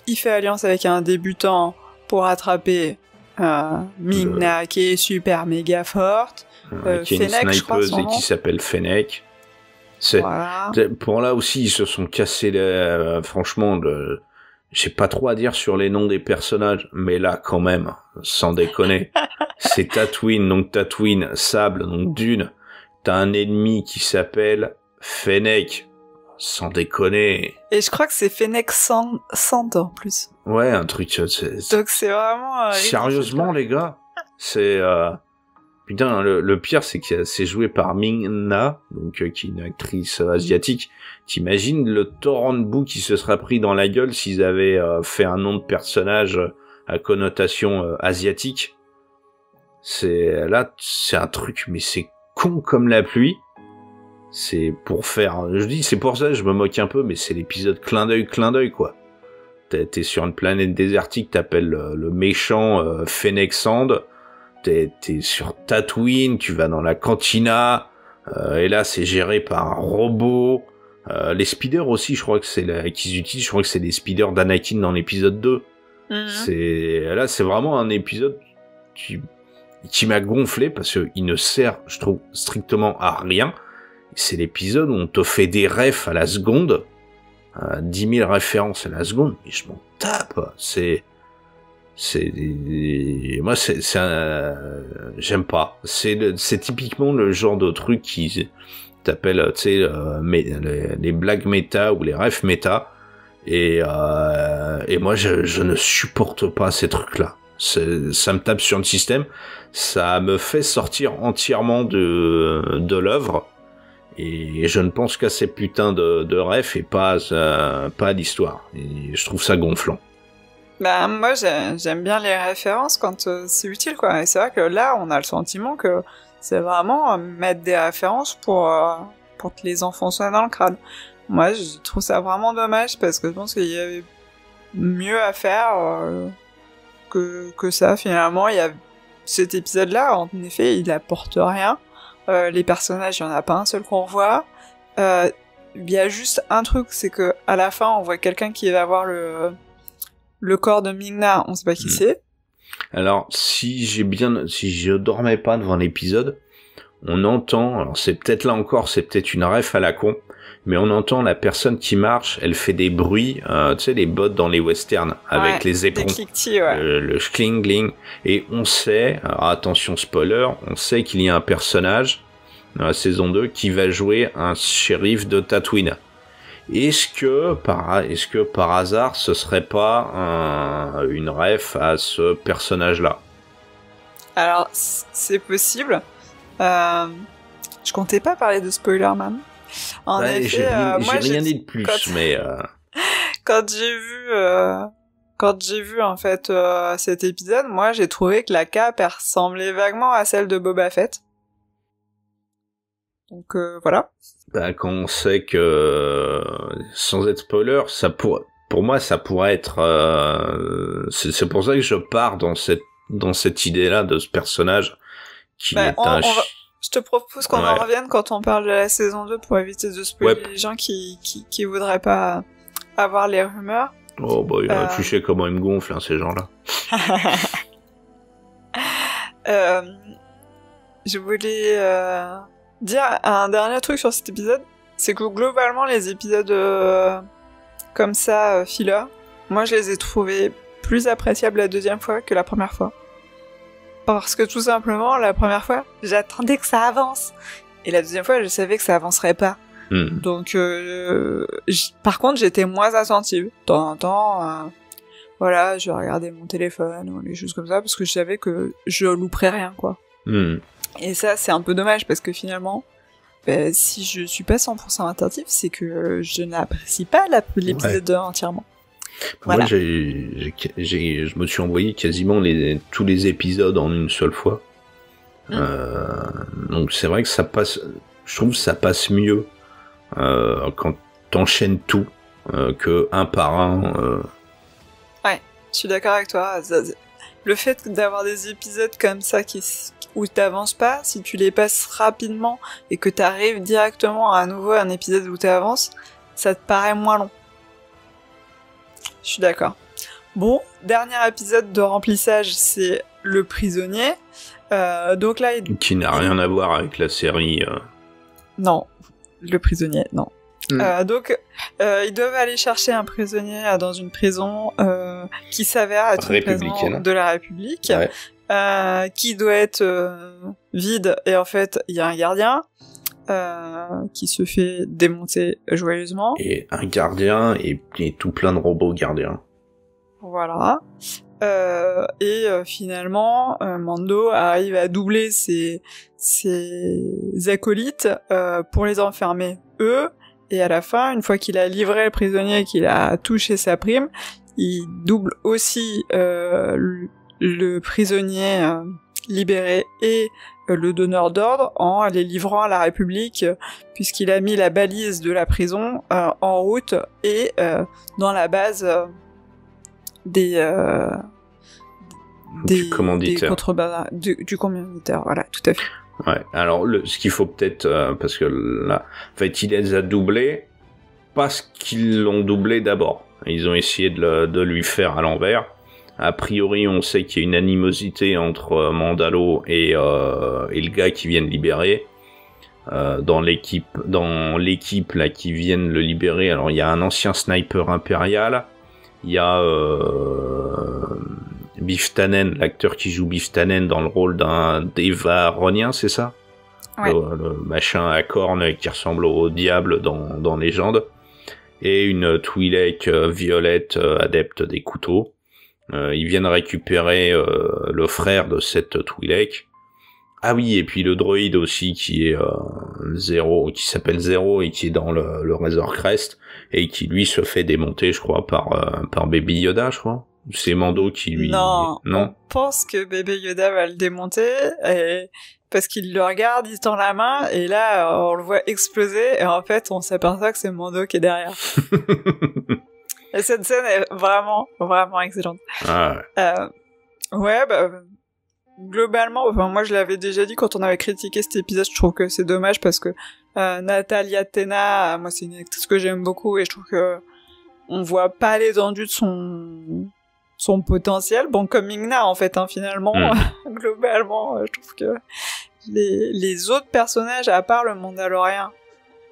Il fait alliance avec un débutant pour attraper Ming-Na, qui est super méga forte. Qui est une Fennec, snipeuse et qui s'appelle Fennec. Voilà. Pour là aussi, ils se sont cassés franchement, j'ai pas trop à dire sur les noms des personnages, mais là, quand même, sans déconner, c'est Tatooine, donc Tatooine, sable, donc dune. T'as un ennemi qui s'appelle Fennec, sans déconner. Et je crois que c'est Fennec Sand en plus. Ouais, un truc. Donc c'est vraiment. Sérieusement, les gars, c'est. Putain, le pire, c'est que c'est joué par Ming-Na, donc qui est une actrice asiatique. T'imagines le torrent de boue qui se serait pris dans la gueule s'ils avaient fait un nom de personnage à connotation asiatique. C'est un truc, mais c'est con comme la pluie. C'est pour faire, c'est pour ça que je me moque un peu, mais c'est l'épisode clin d'œil, quoi. T'es sur une planète désertique, t'appelles le méchant Fennec Sand. T'es sur Tatooine, tu vas dans la cantina, et là c'est géré par un robot. Les speeders aussi, je crois que qu'ils utilisent, je crois que c'est des speeders d'Anakin dans l'épisode 2. C'est vraiment un épisode qui m'a gonflé parce que il ne sert, je trouve, strictement à rien. C'est l'épisode où on te fait des refs à la seconde, 10 000 références à la seconde, mais je m'en tape. Moi j'aime pas. C'est typiquement le genre de truc qui t'appelle, tu sais, les blagues méta ou les refs méta. Et moi je ne supporte pas ces trucs-là. Ça me tape sur le système. Ça me fait sortir entièrement de l'œuvre. Et je ne pense qu'à ces putains de refs et pas à l'histoire. Et je trouve ça gonflant. Bah moi j'aime bien les références quand c'est utile, quoi. Et c'est vrai que là on a le sentiment que c'est vraiment mettre des références pour te les enfoncer dans le crâne. Moi je trouve ça vraiment dommage parce que je pense qu'il y avait mieux à faire que ça finalement. Il y a cet épisode là, en effet il apporte rien. Les personnages, il y en a pas un seul qu'on voit. Il y a juste un truc, c'est que à la fin on voit quelqu'un qui va voir le corps de Ming-Na, on sait pas qui c'est. Alors, si je dormais pas devant l'épisode, on entend, alors c'est peut-être une ref à la con, mais on entend la personne qui marche, elle fait des bruits, tu sais, les bottes dans les westerns, avec les éperons. Le schling-gling. Et on sait, alors attention spoiler, on sait qu'il y a un personnage, dans la saison 2, qui va jouer un shérif de Tatooine. Est-ce que par hasard ce serait pas une ref à ce personnage-là? Alors c'est possible. Je comptais pas parler de spoiler, man. En effet, j'ai rien dit de plus, mais quand j'ai vu en fait cet épisode, moi j'ai trouvé que la cape elle ressemblait vaguement à celle de Boba Fett. Donc voilà. Bah, quand on sait que, sans être spoiler, pour moi, ça pourrait être... c'est pour ça que je pars dans cette idée-là de ce personnage qui est je te propose qu'on en revienne quand on parle de la saison 2 pour éviter de spoiler les gens qui voudraient pas avoir les rumeurs. Oh bah tu sais comment ils me gonflent, hein, ces gens-là. Je voulais dire un dernier truc sur cet épisode, c'est que globalement les épisodes comme ça, filler, moi je les ai trouvés plus appréciables la deuxième fois que la première fois. Parce que tout simplement, la première fois, j'attendais que ça avance. Et la deuxième fois, je savais que ça avancerait pas. Donc, par contre, j'étais moins attentive. De temps en temps, voilà, je regardais mon téléphone ou les choses comme ça, parce que je savais que je louperais rien, quoi. Et ça, c'est un peu dommage, parce que finalement, si je suis pas 100% attentive, c'est que je n'apprécie pas l'épisode 2 entièrement. Voilà. Moi, je me suis envoyé quasiment tous les épisodes en une seule fois. Donc c'est vrai que ça passe. Je trouve que ça passe mieux quand t'enchaînes tout que un par un. Ouais, je suis d'accord avec toi. Le fait d'avoir des épisodes comme ça où t'avances pas, si tu les passes rapidement et que t'arrives directement à nouveau à un épisode où t'avances, ça te paraît moins long. Je suis d'accord. Bon, dernier épisode de remplissage, c'est le prisonnier. Donc là, qui n'a rien à voir avec la série. Non, le prisonnier, non. Donc, ils doivent aller chercher un prisonnier dans une prison qui s'avère être une prison de la République, qui doit être vide. Et en fait, il y a un gardien qui se fait démonter joyeusement. Et un gardien et tout plein de robots gardiens. Voilà. Finalement, Mando arrive à doubler ses acolytes pour les enfermer eux. Et à la fin, une fois qu'il a livré le prisonnier et qu'il a touché sa prime, il double aussi le prisonnier libéré et le donneur d'ordre en les livrant à la République, puisqu'il a mis la balise de la prison en route et dans la base du commanditaire, voilà, tout à fait. Ouais, alors ce qu'il faut peut-être, parce que là, en fait, il les a doublés parce qu'ils l'ont doublé d'abord. Ils ont essayé de lui faire à l'envers. A priori, on sait qu'il y a une animosité entre Mandalo et le gars qui vient de libérer. Dans l'équipe là qui viennent le libérer. Alors il y a un ancien sniper impérial. Il y a Biff Tannen, l'acteur qui joue Biff Tannen dans le rôle d'Eva Ronien, c'est ça? Ouais. Le machin à cornes qui ressemble au diable dans Légende. Et une Twi'lek violette adepte des couteaux. Ils viennent récupérer le frère de cette Twi'lek. Ah oui, et puis le droïde aussi qui est Zero, qui s'appelle Zero et qui est dans le Razor Crest et qui lui se fait démonter, je crois, par Baby Yoda, je crois. C'est Mando qui lui... Non. On pense que Baby Yoda va le démonter parce qu'il le regarde, il tend la main et là on le voit exploser et en fait on s'aperçoit que c'est Mando qui est derrière. Et cette scène est vraiment, vraiment excellente. Ah ouais. Globalement, moi je l'avais déjà dit quand on avait critiqué cet épisode, je trouve que c'est dommage parce que Natalia Tena, moi c'est une actrice que j'aime beaucoup et je trouve que on voit pas l'étendue de son potentiel. Bon, comme Ming-Na en fait, finalement, globalement, je trouve que les autres personnages, à part le Mandalorien,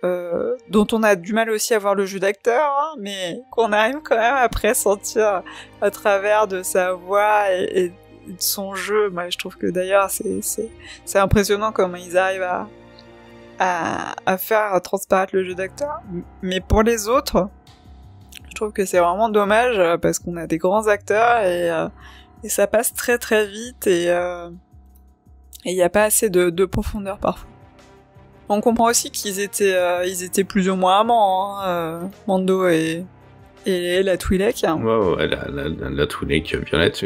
dont on a du mal aussi à voir le jeu d'acteur, mais qu'on arrive quand même à pressentir à travers de sa voix et de son jeu. Moi, je trouve que d'ailleurs, c'est impressionnant comment ils arrivent à faire transparaître le jeu d'acteur. Mais pour les autres, je trouve que c'est vraiment dommage parce qu'on a des grands acteurs et ça passe très très vite et il n'y a pas assez de profondeur parfois. On comprend aussi qu'ils étaient plus ou moins amants, Mando et la Twi'lek. Ouais, la Twi'lek violette.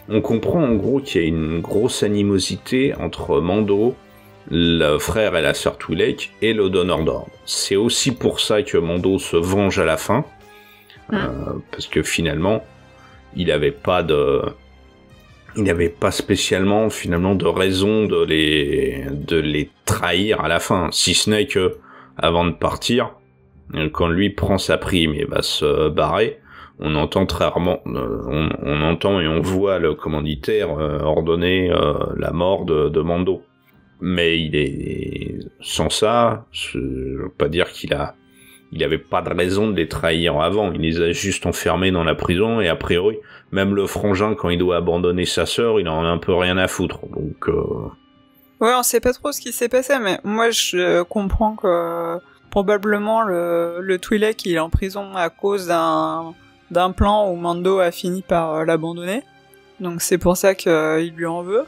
On comprend en gros qu'il y a une grosse animosité entre Mando le frère et la sœur Twi'lek et le donneur d'ordre. C'est aussi pour ça que Mando se venge à la fin, parce que finalement, il n'avait pas spécialement finalement de raison de les trahir à la fin, si ce n'est que avant de partir, quand lui prend sa prime et va se barrer, on entend très rarement, on entend et on voit le commanditaire ordonner la mort de Mando. Mais il est sans ça, je veux pas dire qu'il avait pas de raison de les trahir avant. Il les a juste enfermés dans la prison et a priori, même le frangin quand il doit abandonner sa sœur, il en a un peu rien à foutre. Donc ouais, on sait pas trop ce qui s'est passé, mais moi je comprends que probablement le Twi'lek il est en prison à cause d'un plan où Mando a fini par l'abandonner. Donc c'est pour ça qu'il lui en veut.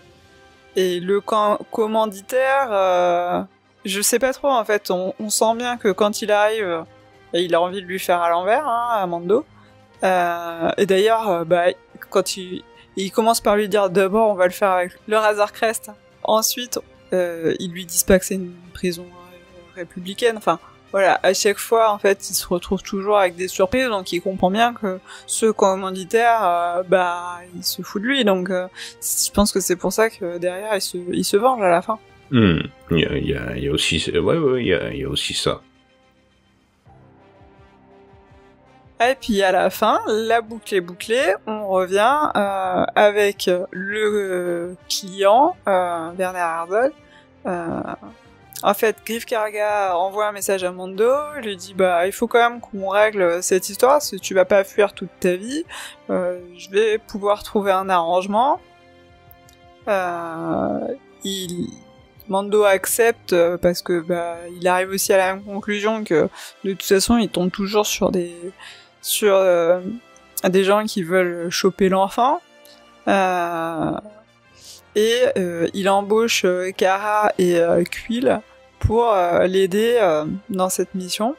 Et le commanditaire, je sais pas trop en fait, on sent bien que quand il arrive, il a envie de lui faire à l'envers, à Mando. Et d'ailleurs, quand il commence par lui dire d'abord on va le faire avec le Razor Crest, ensuite ils lui disent pas que c'est une prison républicaine, enfin voilà, à chaque fois en fait il se retrouve toujours avec des surprises, donc il comprend bien que ce commanditaire il se fout de lui, donc je pense que c'est pour ça que derrière il se venge à la fin. Il y a aussi il y a aussi ça. Et puis à la fin, la boucle est bouclée, on revient avec le client, Werner Herzog. En fait, Greef Karga envoie un message à Mando, lui dit il faut quand même qu'on règle cette histoire, si tu vas pas fuir toute ta vie, je vais pouvoir trouver un arrangement. Mando accepte parce que il arrive aussi à la même conclusion que de toute façon il tombe toujours sur des gens qui veulent choper l'enfant. Il embauche Cara et Quill pour l'aider dans cette mission.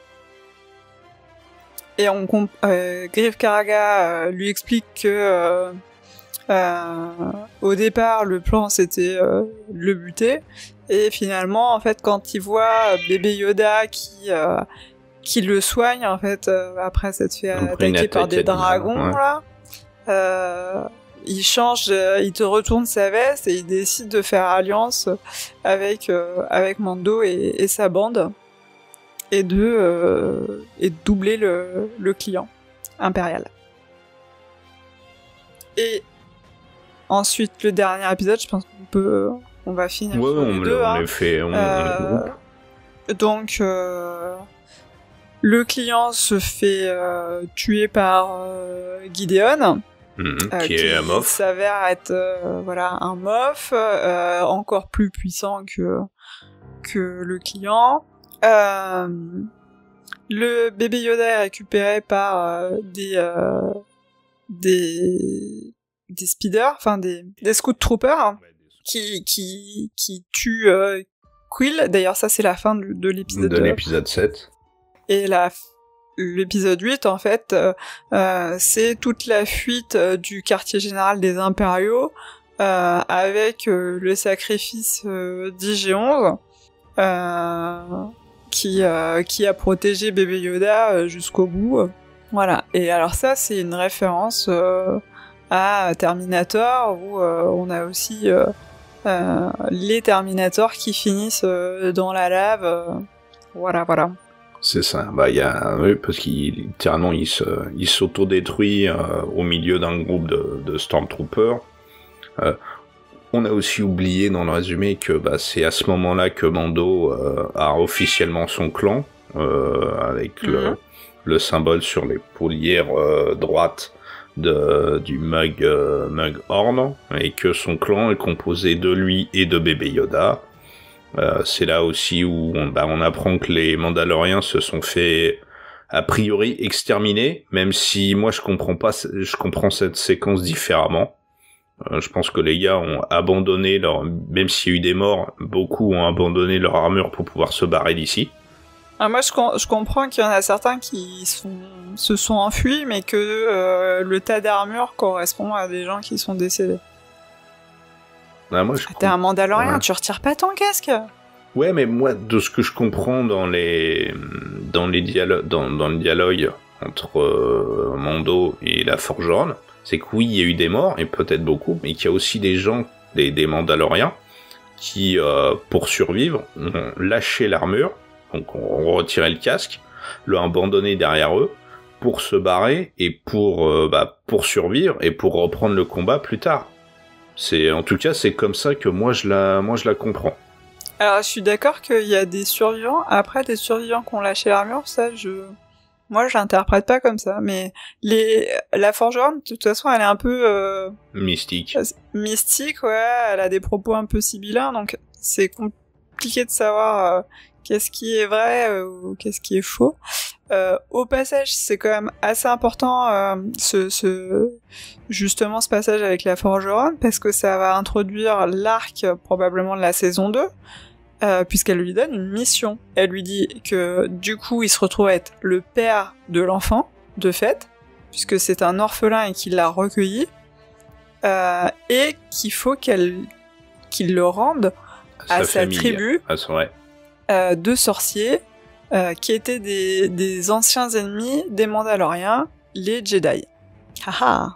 Et Greef Karga lui explique que au départ le plan c'était de le buter, et finalement en fait quand il voit bébé Yoda qui le soigne en fait après s'être fait attaquer par des dragons là, il change, il te retourne sa veste et il décide de faire alliance avec Mando et sa bande et de doubler le client impérial. Et ensuite le dernier épisode, je pense on va finir sur les deux. On les fait. Donc le client se fait tuer par Gideon. Qui est un mof. S'avère être un mof encore plus puissant que le client. Le bébé Yoda est récupéré par des speeders, enfin des scout troopers qui tuent Quill. D'ailleurs ça c'est la fin de l'épisode de l'épisode 7. Et l'épisode 8, en fait, c'est toute la fuite du quartier général des Impériaux avec le sacrifice d'IG-11 qui a protégé bébé Yoda jusqu'au bout. Voilà. Et alors ça, c'est une référence à Terminator où on a aussi les Terminators qui finissent dans la lave. Voilà. C'est ça, parce qu'il littéralement il s'auto-détruit au milieu d'un groupe de Stormtroopers. On a aussi oublié dans le résumé que c'est à ce moment-là que Mando a officiellement son clan, avec le symbole sur les paulières droites du Mug Horn, et que son clan est composé de lui et de bébé Yoda. C'est là aussi où on apprend que les Mandaloriens se sont fait a priori exterminer, même si moi je comprends cette séquence différemment. Je pense que les gars ont abandonné même s'il y a eu des morts, beaucoup ont abandonné leur armure pour pouvoir se barrer d'ici. Moi je comprends qu'il y en a certains qui se sont enfuis, mais que le tas d'armure correspond à des gens qui sont décédés. Moi, t'es un Mandalorien, tu retires pas ton casque. Ouais, mais moi, de ce que je comprends dans le dialogue entre Mando et la Forge Horn, c'est que oui, il y a eu des morts, et peut-être beaucoup, mais qu'il y a aussi des gens, des Mandaloriens, qui, pour survivre, ont lâché l'armure, donc ont retiré le casque, l'ont abandonné derrière eux, pour se barrer, et pour survivre, et pour reprendre le combat plus tard. En tout cas, c'est comme ça que moi je la comprends. Alors, je suis d'accord qu'il y a des survivants. Après, des survivants qui ont lâché l'armure, moi, je l'interprète pas comme ça. Mais la Forge Horn, de toute façon, elle est un peu mystique. Mystique, ouais. Elle a des propos un peu sibyllins, donc c'est compliqué de savoir qu'est-ce qui est vrai ou qu'est-ce qui est faux. Au passage, c'est quand même assez important justement ce passage avec la Forge Horn, parce que ça va introduire l'arc probablement de la saison 2. Puisqu'elle lui donne une mission. Elle lui dit que du coup il se retrouve à être le père de l'enfant, de fait, puisque c'est un orphelin et qu'il l'a recueilli, et qu'il faut qu'il le rende à sa tribu de sorciers qui étaient des anciens ennemis des Mandaloriens, les Jedi. Haha.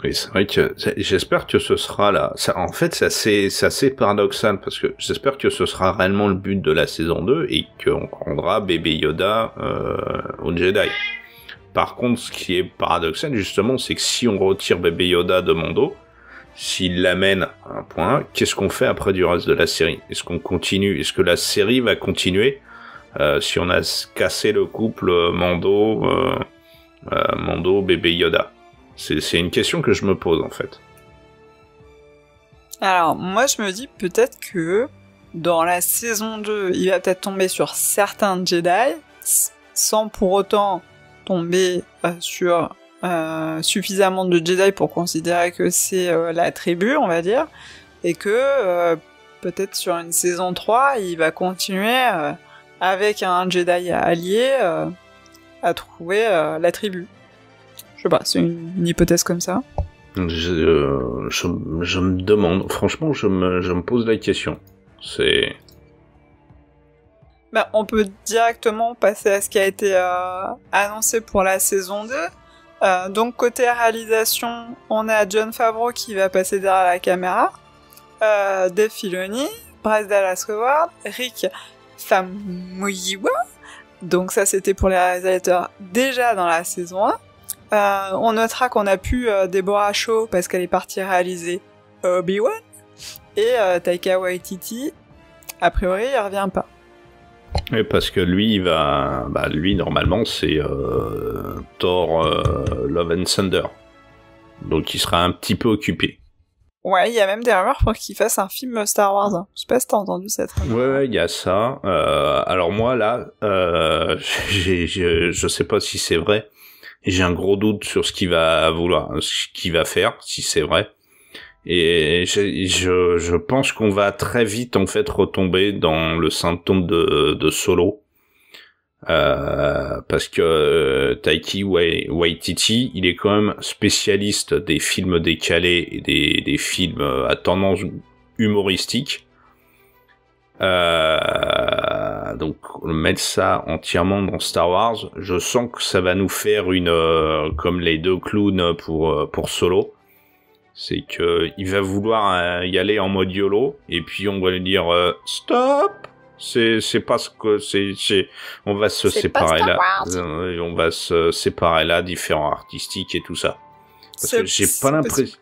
Oui, c'est vrai que j'espère que ce sera là. En fait, c'est assez paradoxal parce que j'espère que ce sera réellement le but de la saison 2 et qu'on rendra bébé Yoda aux Jedi. Par contre, ce qui est paradoxal justement, c'est que si on retire bébé Yoda de Mando, s'il l'amène à un point, qu'est-ce qu'on fait après du reste de la série? Est-ce qu'on continue? Est-ce que la série va continuer si on a cassé le couple Mando bébé Yoda? C'est une question que je me pose en fait. Alors moi je me dis peut-être que dans la saison 2 il va peut-être tomber sur certains Jedi sans pour autant tomber sur suffisamment de Jedi pour considérer que c'est la tribu, on va dire, et que peut-être sur une saison 3 il va continuer avec un Jedi allié à trouver la tribu. Je sais pas, c'est une hypothèse comme ça. Je me demande, franchement, je me pose la question. On peut directement passer à ce qui a été annoncé pour la saison 2. Donc côté réalisation, on a Jon Favreau qui va passer derrière la caméra, Dave Filoni, Bryce Dallas Howard, Rick Famuyiwa. Donc ça c'était pour les réalisateurs déjà dans la saison 1. On notera qu'on a pu Deborah Shaw parce qu'elle est partie réaliser Obi-Wan, et Taika Waititi, a priori, il revient pas. Oui, parce que lui, lui normalement c'est Thor Love and Thunder, donc il sera un petit peu occupé. Ouais, il y a même des rumeurs pour qu'il fasse un film Star Wars. Hein. Je sais pas si t'as entendu cette rumeur. Ouais, il y a ça. Alors moi là, je sais pas si c'est vrai. J'ai un gros doute sur ce qu'il va faire, si c'est vrai. Et je pense qu'on va très vite en fait retomber dans le symptôme de Solo, parce que Taika Waititi, il est quand même spécialiste des films décalés et des films à tendance humoristique. Donc mettre ça entièrement dans Star Wars, je sens que ça va nous faire comme les deux clowns pour Solo. C'est que il va vouloir y aller en mode YOLO et puis on va lui dire stop. C'est pas ce que on va se séparer là. On va se séparer là, différents artistiques et tout ça. Parce que j'ai pas l'impression.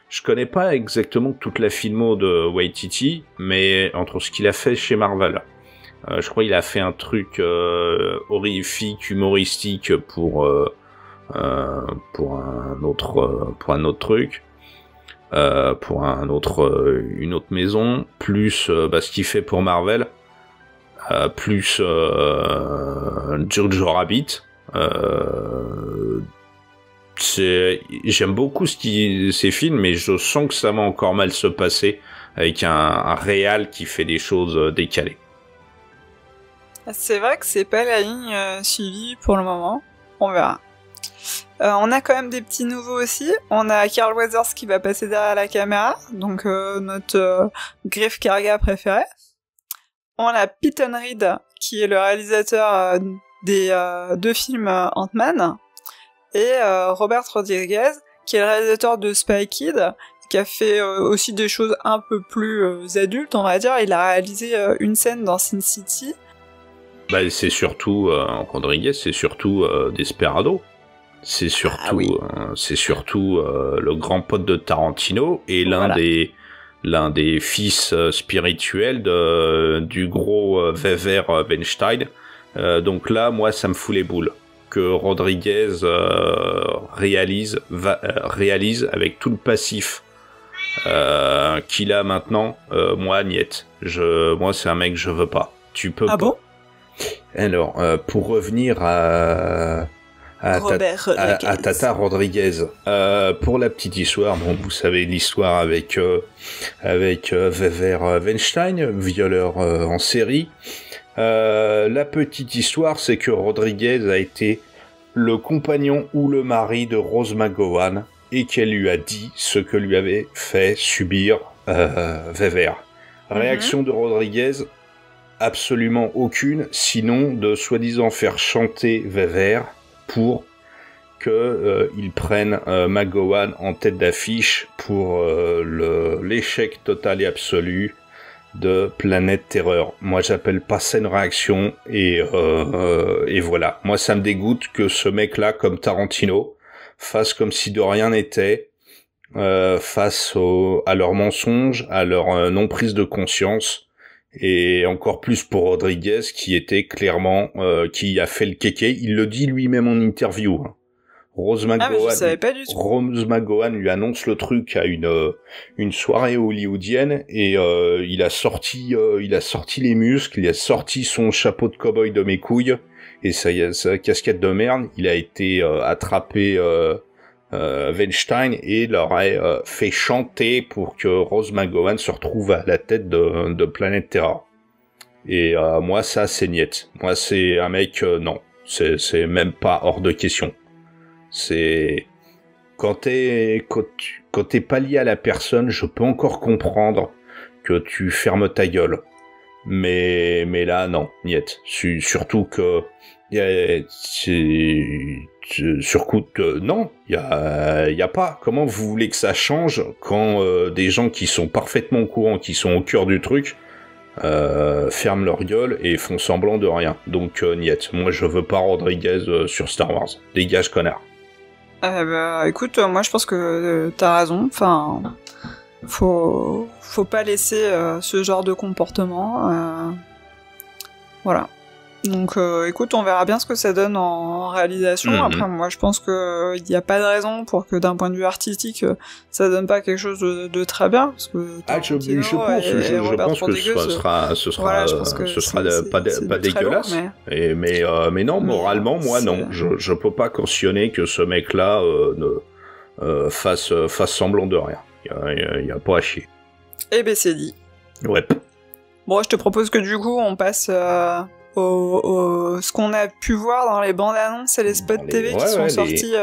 Je connais pas exactement toute la filmo de Waititi, mais entre ce qu'il a fait chez Marvel, je crois qu'il a fait un truc horrifique, humoristique pour un autre truc, pour une autre maison, plus ce qu'il fait pour Marvel, plus Jojo Rabbit. J'aime beaucoup ces films, mais je sens que ça va encore mal se passer avec un réal qui fait des choses décalées. C'est vrai que c'est pas la ligne suivie pour le moment. On verra. On a quand même des petits nouveaux aussi. On a Carl Weathers qui va passer derrière la caméra, donc notre Griff Karga préféré. on a Peyton Reed, qui est le réalisateur des 2 films Ant-Man, et Robert Rodriguez, qui est le réalisateur de Spy Kid, qui a fait aussi des choses un peu plus adultes, on va dire. Il a réalisé une scène dans Sin City. Bah, c'est surtout Rodriguez, c'est surtout Desperado. C'est surtout, le grand pote de Tarantino et l'un des fils spirituels du gros Weber Weinstein. Donc là, moi, ça me fout les boules que Rodriguez réalise avec tout le passif qu'il a maintenant. Moi, niet. Moi, c'est un mec que je veux pas. Tu peux pas. Bon? Alors, pour revenir à Tata Rodriguez, pour la petite histoire, bon, vous savez l'histoire avec Weber Weinstein, violeur en série. La petite histoire, c'est que Rodriguez a été le compagnon ou le mari de Rose McGowan et qu'elle lui a dit ce que lui avait fait subir Weber. Réaction de Rodriguez, absolument aucune, sinon de soi-disant faire chanter Weber pour qu'il prenne McGowan en tête d'affiche pour l'échec total et absolu de Planète Terreur. Moi, j'appelle pas ça une réaction, et voilà. Moi, ça me dégoûte que ce mec-là, comme Tarantino, fasse comme si de rien n'était, face à leurs mensonges, à leur non-prise de conscience, et encore plus pour Rodriguez, qui était clairement, qui a fait le kéké. Il le dit lui-même en interview, hein. Rose McGowan lui annonce le truc à une soirée hollywoodienne et il a sorti les muscles, il a sorti son chapeau de cow-boy de mes couilles et sa casquette de merde. Il a été attrapé Weinstein et l'aurait fait chanter pour que Rose McGowan se retrouve à la tête de Planète Terror. Et moi ça c'est niet. Moi c'est un mec non, c'est même pas hors de question. C'est quand t'es pas lié à la personne, je peux encore comprendre que tu fermes ta gueule, mais là non, niet. Surtout que sur coup de non, y a pas. Comment vous voulez que ça change quand des gens qui sont parfaitement au courant, qui sont au cœur du truc, ferment leur gueule et font semblant de rien. Donc niet. Moi je veux pas Rodriguez sur Star Wars. Dégage connard. Écoute, moi je pense que t'as raison. Enfin, faut pas laisser ce genre de comportement. Voilà. Donc, écoute, on verra bien ce que ça donne en réalisation. Après, moi, je pense que il y a pas de raison pour que, d'un point de vue artistique, ça donne pas quelque chose de très bien, parce que je pense que ce sera pas dégueulasse. Mais non, moralement, moi non, je peux pas cautionner que ce mec-là fasse semblant de rien. Il y a pas à chier. Eh ben, c'est dit. Ouais. Bon, je te propose que du coup, on passe ce qu'on a pu voir dans les bandes annonces et les spots TV qui sont sortis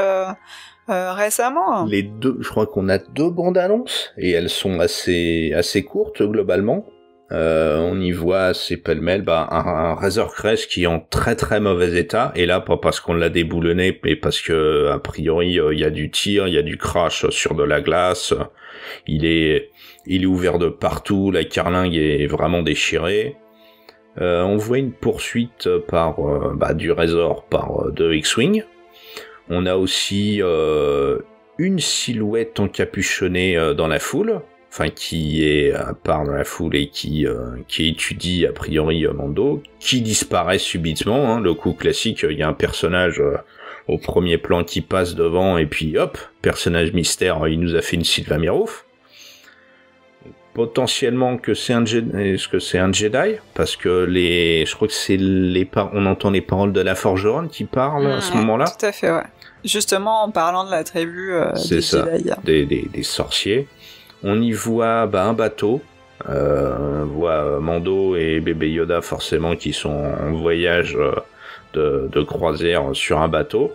récemment. Les deux, je crois qu'on a 2 bandes annonces et elles sont assez courtes globalement. On y voit, c'est pêle-mêle, un Razor Crest qui est en très très mauvais état, et là pas parce qu'on l'a déboulonné, mais parce que a priori il y a du tir, il y a du crash sur de la glace, il est ouvert de partout, la carlingue est vraiment déchirée. On voit une poursuite par du Razor par 2 X-Wing. On a aussi une silhouette encapuchonnée dans la foule, enfin qui est à part dans la foule et qui étudie a priori Mando, qui disparaît subitement, hein, le coup classique, il y a un personnage au premier plan qui passe devant et puis hop, personnage mystère, il nous a fait une Sylvain Mirouf. Potentiellement que c'est un Jedi, parce que je crois que c'est on entend les paroles de la Forgeronne qui parlent à ce moment-là. Tout à fait, ouais. Justement en parlant de la tribu des Jedi. Des sorciers. On y voit un bateau. On voit Mando et bébé Yoda forcément qui sont en voyage de croisière sur un bateau.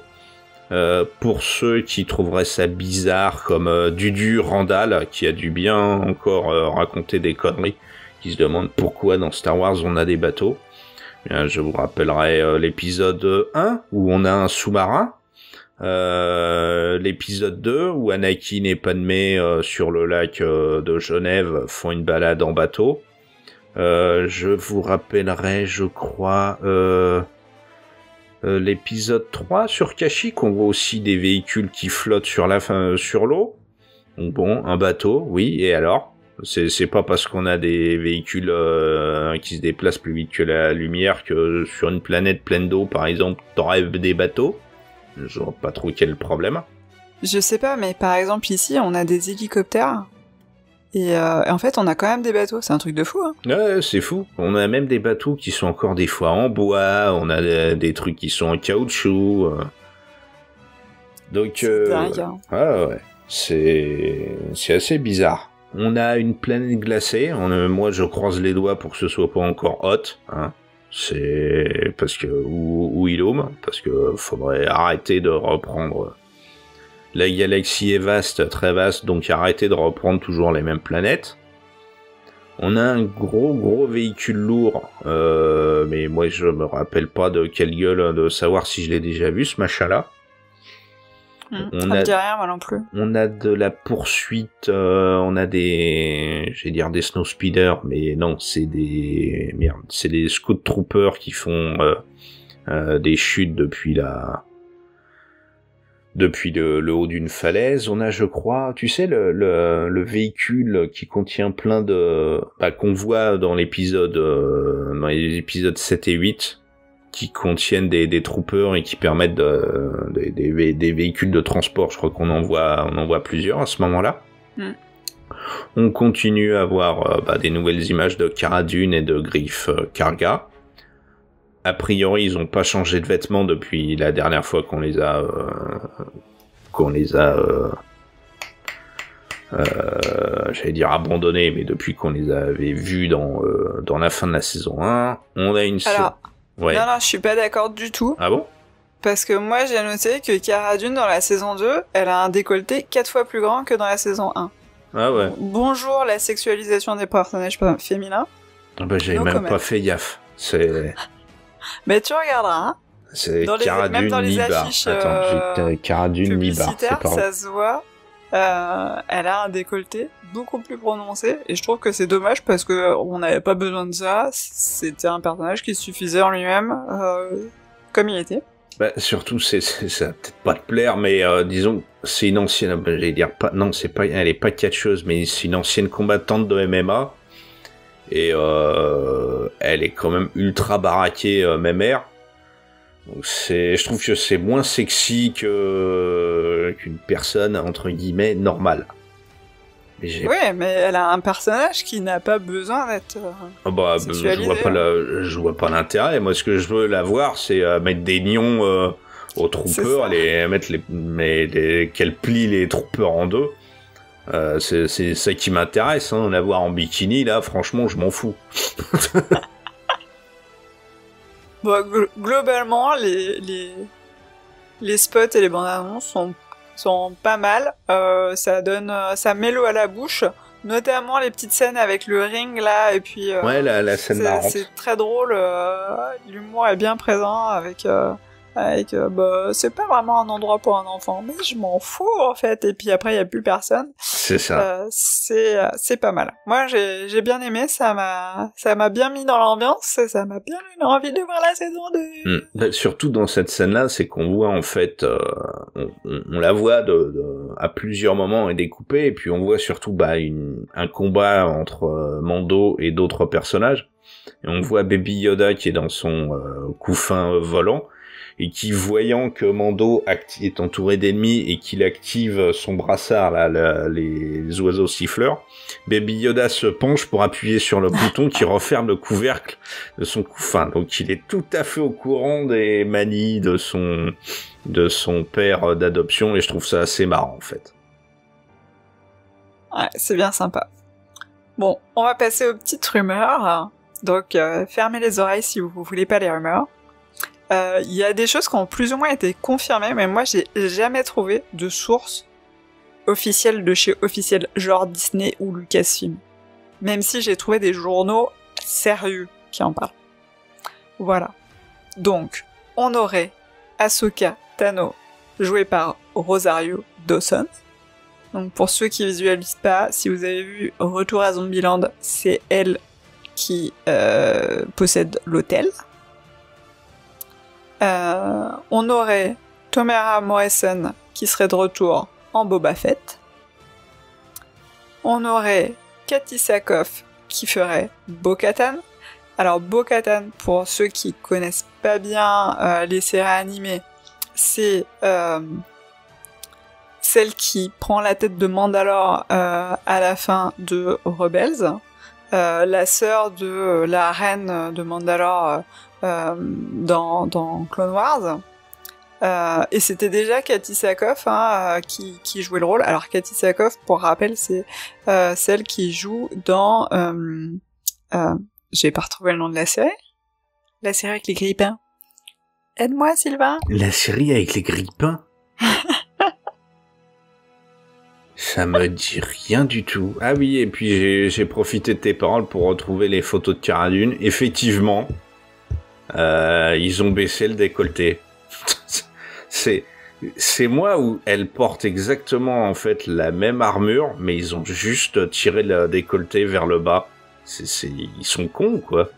Pour ceux qui trouveraient ça bizarre, comme Dudu Randall, qui a dû bien encore raconter des conneries, qui se demandent pourquoi dans Star Wars on a des bateaux. Bien, je vous rappellerai l'épisode 1 où on a un sous-marin. L'épisode 2 où Anakin et Padmé sur le lac de Genève font une balade en bateau. Je vous rappellerai, je crois, l'épisode 3 sur Kashyyyk, on voit aussi des véhicules qui flottent sur l'eau. Donc bon, un bateau, oui, et alors ? C'est pas parce qu'on a des véhicules qui se déplacent plus vite que la lumière que sur une planète pleine d'eau, par exemple, t'aurais des bateaux. Je vois pas trop quel est le problème. Je sais pas, mais par exemple ici, on a des hélicoptères. Et en fait, on a quand même des bateaux. C'est un truc de fou, hein. Ouais, c'est fou. On a même des bateaux qui sont encore des fois en bois. On a des trucs qui sont en caoutchouc. Donc, c'est dingue, hein. Ah ouais, c'est assez bizarre. On a une planète glacée. Moi, je croise les doigts pour que ce soit pas encore hot, hein. C'est parce que ou Ilum, parce que faudrait arrêter de reprendre. La galaxie est vaste, très vaste, donc arrêtez de reprendre toujours les mêmes planètes. On a un gros véhicule lourd, mais moi je me rappelle pas de quelle gueule, de savoir si je l'ai déjà vu ce machin-là. Ça me dit rien, moi non plus. On a de la poursuite, on a des snow speeders, mais non, c'est des scout troopers qui font des chutes depuis le haut d'une falaise. On a, je crois, tu sais, le véhicule qui contient plein de... qu'on voit dans les épisodes 7 et 8, qui contiennent des troopers et qui permettent des véhicules de transport. Je crois qu'on en voit plusieurs à ce moment-là. On continue à avoir des nouvelles images de Cara Dune et de Greef Karga. A priori, ils ont pas changé de vêtements depuis la dernière fois qu'on les a j'allais dire abandonnés, mais depuis qu'on les avait vus dans la fin de la saison 1. On a une... Alors, ouais. Non, je suis pas d'accord du tout. Ah bon ? Parce que moi, j'ai noté que Cara Dune, dans la saison 2, elle a un décolleté 4 fois plus grand que dans la saison 1. Ah ouais. Bonjour la sexualisation des personnages féminins. Ah bah, j'avais même pas fait gaffe. C'est... Mais tu regarderas, hein. C'est Cara Dune mi-bar. Attends, Cara Dune mi-bar, c'est pas ça se voit. Elle a un décolleté beaucoup plus prononcé, et je trouve que c'est dommage parce que on n'avait pas besoin de ça. C'était un personnage qui suffisait en lui-même, comme il était. Bah, surtout, ça va peut-être pas te plaire, mais disons, c'est une ancienne, j'allais dire pas, non, elle est pas catcheuse, mais c'est une ancienne combattante de MMA, et elle est quand même ultra baraquée, même air. Donc je trouve que c'est moins sexy qu'une personne, entre guillemets, normale. Oui, mais elle a un personnage qui n'a pas besoin d'être je vois pas l'intérêt. Moi, ce que je veux la voir, c'est mettre des nions aux troopers, qu'elle plie les troopers en deux. C'est ça qui m'intéresse, hein, la voir en bikini, là, franchement, je m'en fous. Bon, globalement, les spots et les bandes annonces sont pas mal. Ça met l'eau à la bouche, notamment les petites scènes avec le ring là, et puis ouais, la scène marrante. C'est très drôle. L'humour est bien présent avec c'est pas vraiment un endroit pour un enfant, mais je m'en fous en fait. Et puis après il y a plus personne. C'est ça. C'est pas mal. Moi j'ai bien aimé, ça m'a bien mis dans l'ambiance, et ça m'a bien donné envie de voir la saison 2. Surtout dans cette scène-là, c'est qu'on voit en fait, on la voit à plusieurs moments et découpée, et puis on voit surtout un combat entre Mando et d'autres personnages, et on voit Baby Yoda qui est dans son couffin volant, et qui, voyant que Mando est entouré d'ennemis et qu'il active son brassard, là, les oiseaux siffleurs, Baby Yoda se penche pour appuyer sur le bouton qui referme le couvercle de son couffin. Donc il est tout à fait au courant des manies de son père d'adoption, et je trouve ça assez marrant en fait. Ouais, c'est bien sympa. Bon, on va passer aux petites rumeurs. Donc fermez les oreilles si vous voulez pas les rumeurs. Il y a des choses qui ont plus ou moins été confirmées, mais moi j'ai jamais trouvé de source officielle de chez officiel, genre Disney ou Lucasfilm. même si j'ai trouvé des journaux sérieux qui en parlent. Voilà. Donc, on aurait Ahsoka Tano, jouée par Rosario Dawson. Donc, pour ceux qui visualisent pas, si vous avez vu Retour à Zombieland, c'est elle qui possède l'hôtel. On aurait Temuera Morrison qui serait de retour en Boba Fett. On aurait Katee Sackhoff qui ferait Bo-Katan. Alors Bo-Katan, pour ceux qui connaissent pas bien les séries animées, c'est celle qui prend la tête de Mandalore à la fin de Rebels, la sœur de la reine de Mandalore dans Clone Wars. Et c'était déjà Katee Sackhoff qui jouait le rôle. Alors Katee Sackhoff, pour rappel, c'est celle qui joue dans... j'ai pas retrouvé le nom de la série. La série avec les grippins. Aide-moi, Sylvain. La série avec les grippins. Ça me dit rien du tout. Ah oui, et puis j'ai profité de tes paroles pour retrouver les photos de Cara Dune. Effectivement, ils ont baissé le décolleté. C'est moi où elle porte exactement en fait la même armure, mais ils ont juste tiré le décolleté vers le bas. Ils sont cons, quoi.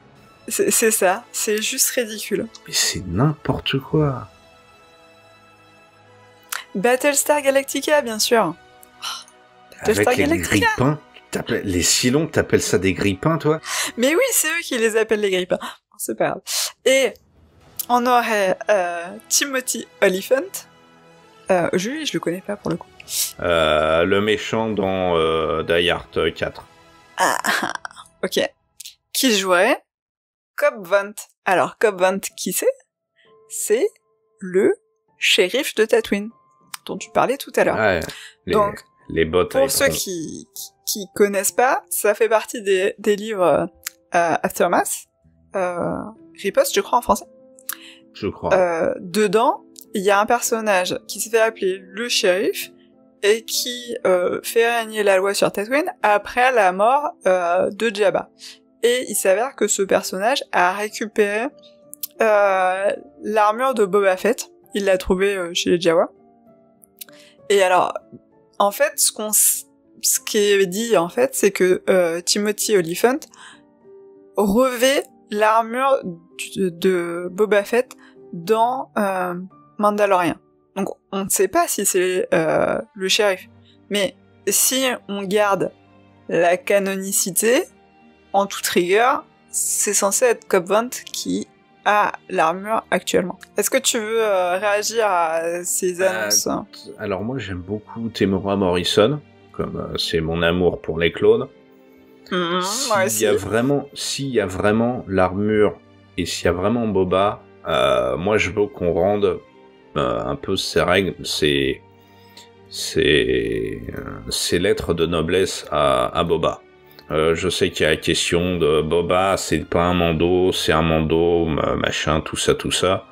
C'est ça, c'est juste ridicule. Mais c'est n'importe quoi. Battlestar Galactica, bien sûr. Battlestar avec les grippins. Les Cylons, t'appelles ça des grippins, toi? Mais oui, c'est eux qui les appellent les grippins. C'est pas grave. Et on aurait Timothy Olyphant. Je le connais pas pour le coup. Le méchant dans Die Hard 4. Ah, ok. Qui jouerait Cobb Vanth. Alors, Cobb Vanth, qui c'est? C'est le shérif de Tatooine, dont tu parlais tout à l'heure. Ouais, donc, les bottes pour ceux qui connaissent pas, ça fait partie des livres Aftermath, Riposte, je crois, en français. Je crois. Dedans, il y a un personnage qui se fait appeler le shérif et qui fait régner la loi sur Tatooine après la mort de Jabba. Et il s'avère que ce personnage a récupéré l'armure de Boba Fett. Il l'a trouvée chez les Jawa. Et alors, en fait, ce qui est dit, en fait, c'est que Timothy Olyphant revêt l'armure de Boba Fett dans Mandalorian. Donc, on ne sait pas si c'est le shérif. Mais si on garde la canonicité, en toute rigueur, c'est censé être Cobb Vanth qui a l'armure actuellement. Est-ce que tu veux réagir à ces annonces? Alors moi, j'aime beaucoup Temuera Morrison, comme c'est mon amour pour les clones. S'il y a vraiment l'armure et s'il y a vraiment Boba, moi je veux qu'on rende un peu ses règles, ses lettres de noblesse à Boba. Je sais qu'il y a la question de Boba, c'est pas un Mando, c'est un Mando, machin, tout ça.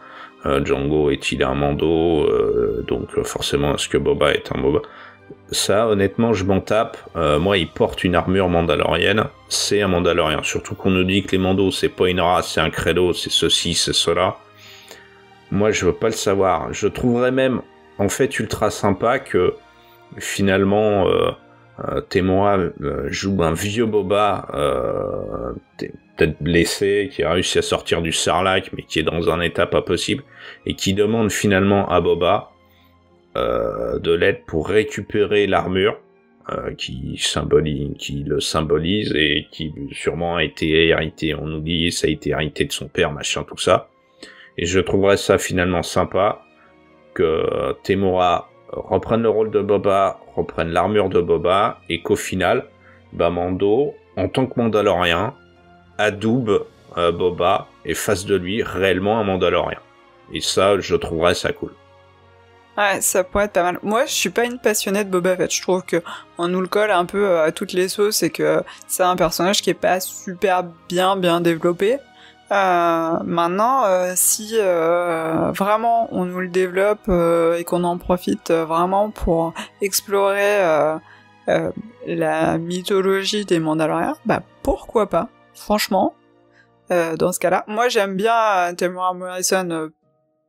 Django est-il un Mando, donc forcément est-ce que Boba est un Boba? Ça, honnêtement, je m'en tape. Moi, il porte une armure mandalorienne, c'est un Mandalorien. Surtout qu'on nous dit que les Mandos, c'est pas une race, c'est un credo, c'est ceci, c'est cela. Moi, je veux pas le savoir. Je trouverais même, en fait, ultra sympa que, finalement, Temuera joue un vieux Boba, peut-être blessé, qui a réussi à sortir du Sarlacc, mais qui est dans un état pas possible, et qui demande finalement à Boba de l'aide pour récupérer l'armure qui le symbolise et qui sûrement a été hérité, on nous dit ça a été hérité de son père, machin, tout ça. Et je trouverais ça finalement sympa que Temuera reprenne le rôle de Boba, reprenne l'armure de Boba, et qu'au final, Mando, en tant que Mandalorien, adoube Boba et fasse de lui réellement un Mandalorien. Et ça, je trouverais ça cool. Ouais, ça pourrait être pas mal. Moi, je suis pas une passionnée de Boba Fett. Je trouve que on nous le colle un peu à toutes les sauces et que c'est un personnage qui est pas super bien développé. Maintenant, si vraiment on nous le développe et qu'on en profite vraiment pour explorer la mythologie des Mandaloriens, bah pourquoi pas, franchement. Dans ce cas-là, moi j'aime bien Temuera Morrison,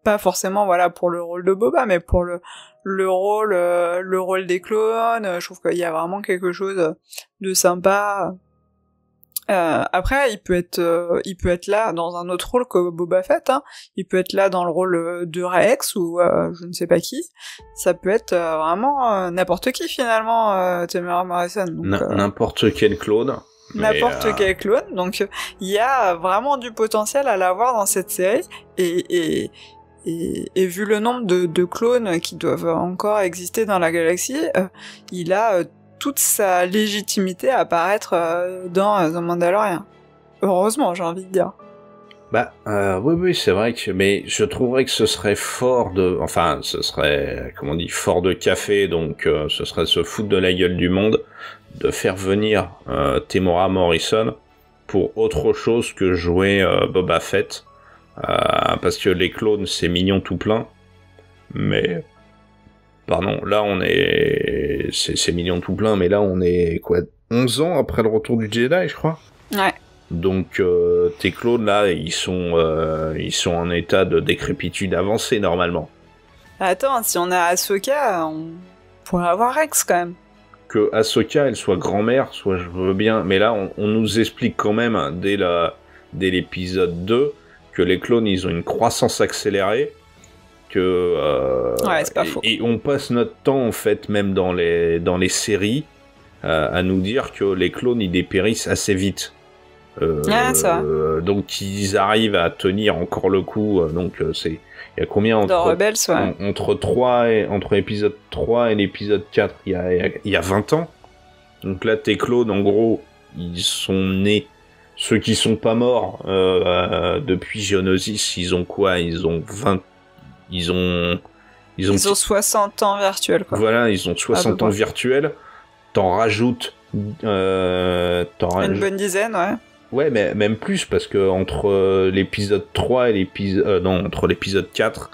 pas forcément voilà pour le rôle de Boba, mais pour le rôle des clones. Je trouve qu'il y a vraiment quelque chose de sympa. Après, il peut être là dans un autre rôle que Boba Fett. Hein. Il peut être là dans le rôle de Rex ou je ne sais pas qui. Ça peut être vraiment n'importe qui finalement, Temuera Morrison. N'importe quel clone. N'importe quel clone. Donc il y a vraiment du potentiel à l'avoir dans cette série. Et vu le nombre de clones qui doivent encore exister dans la galaxie, il a toute sa légitimité à apparaître dans The Mandalorian. Heureusement, j'ai envie de dire. Oui, c'est vrai que, mais je trouverais que ce serait fort de café, donc ce serait se foutre de la gueule du monde, de faire venir Temuera Morrison pour autre chose que jouer Boba Fett, parce que les clones c'est mignon tout plein, mais pardon, là on est c'est mignon tout plein, mais là on est 11 ans après le retour du Jedi, je crois. Ouais. Donc tes clones là, ils sont en état de décrépitude avancée normalement. Attends, si on a Ahsoka, on pourrait avoir Rex quand même. Que Ahsoka elle soit grand-mère, soit je veux bien, mais là on nous explique quand même dès l'épisode 2 que les clones ils ont une croissance accélérée, que ouais, c'est pas faux. Et on passe notre temps en fait même dans les séries à nous dire que les clones ils dépérissent assez vite. Ça. Donc ils arrivent à tenir encore le coup, donc c'est il y a combien entre l'épisode 3 et l'épisode 4, il y a 20 ans. Donc là tes clones en gros, ils sont nés, ceux qui sont pas morts depuis Geonosis, ils ont quoi? Ils ont 60 ans virtuels quoi. Voilà, ils ont 60 ans virtuels. T'en rajoutes une bonne dizaine, ouais. Ouais, mais même plus, parce que entre l'épisode 3 et entre l'épisode 4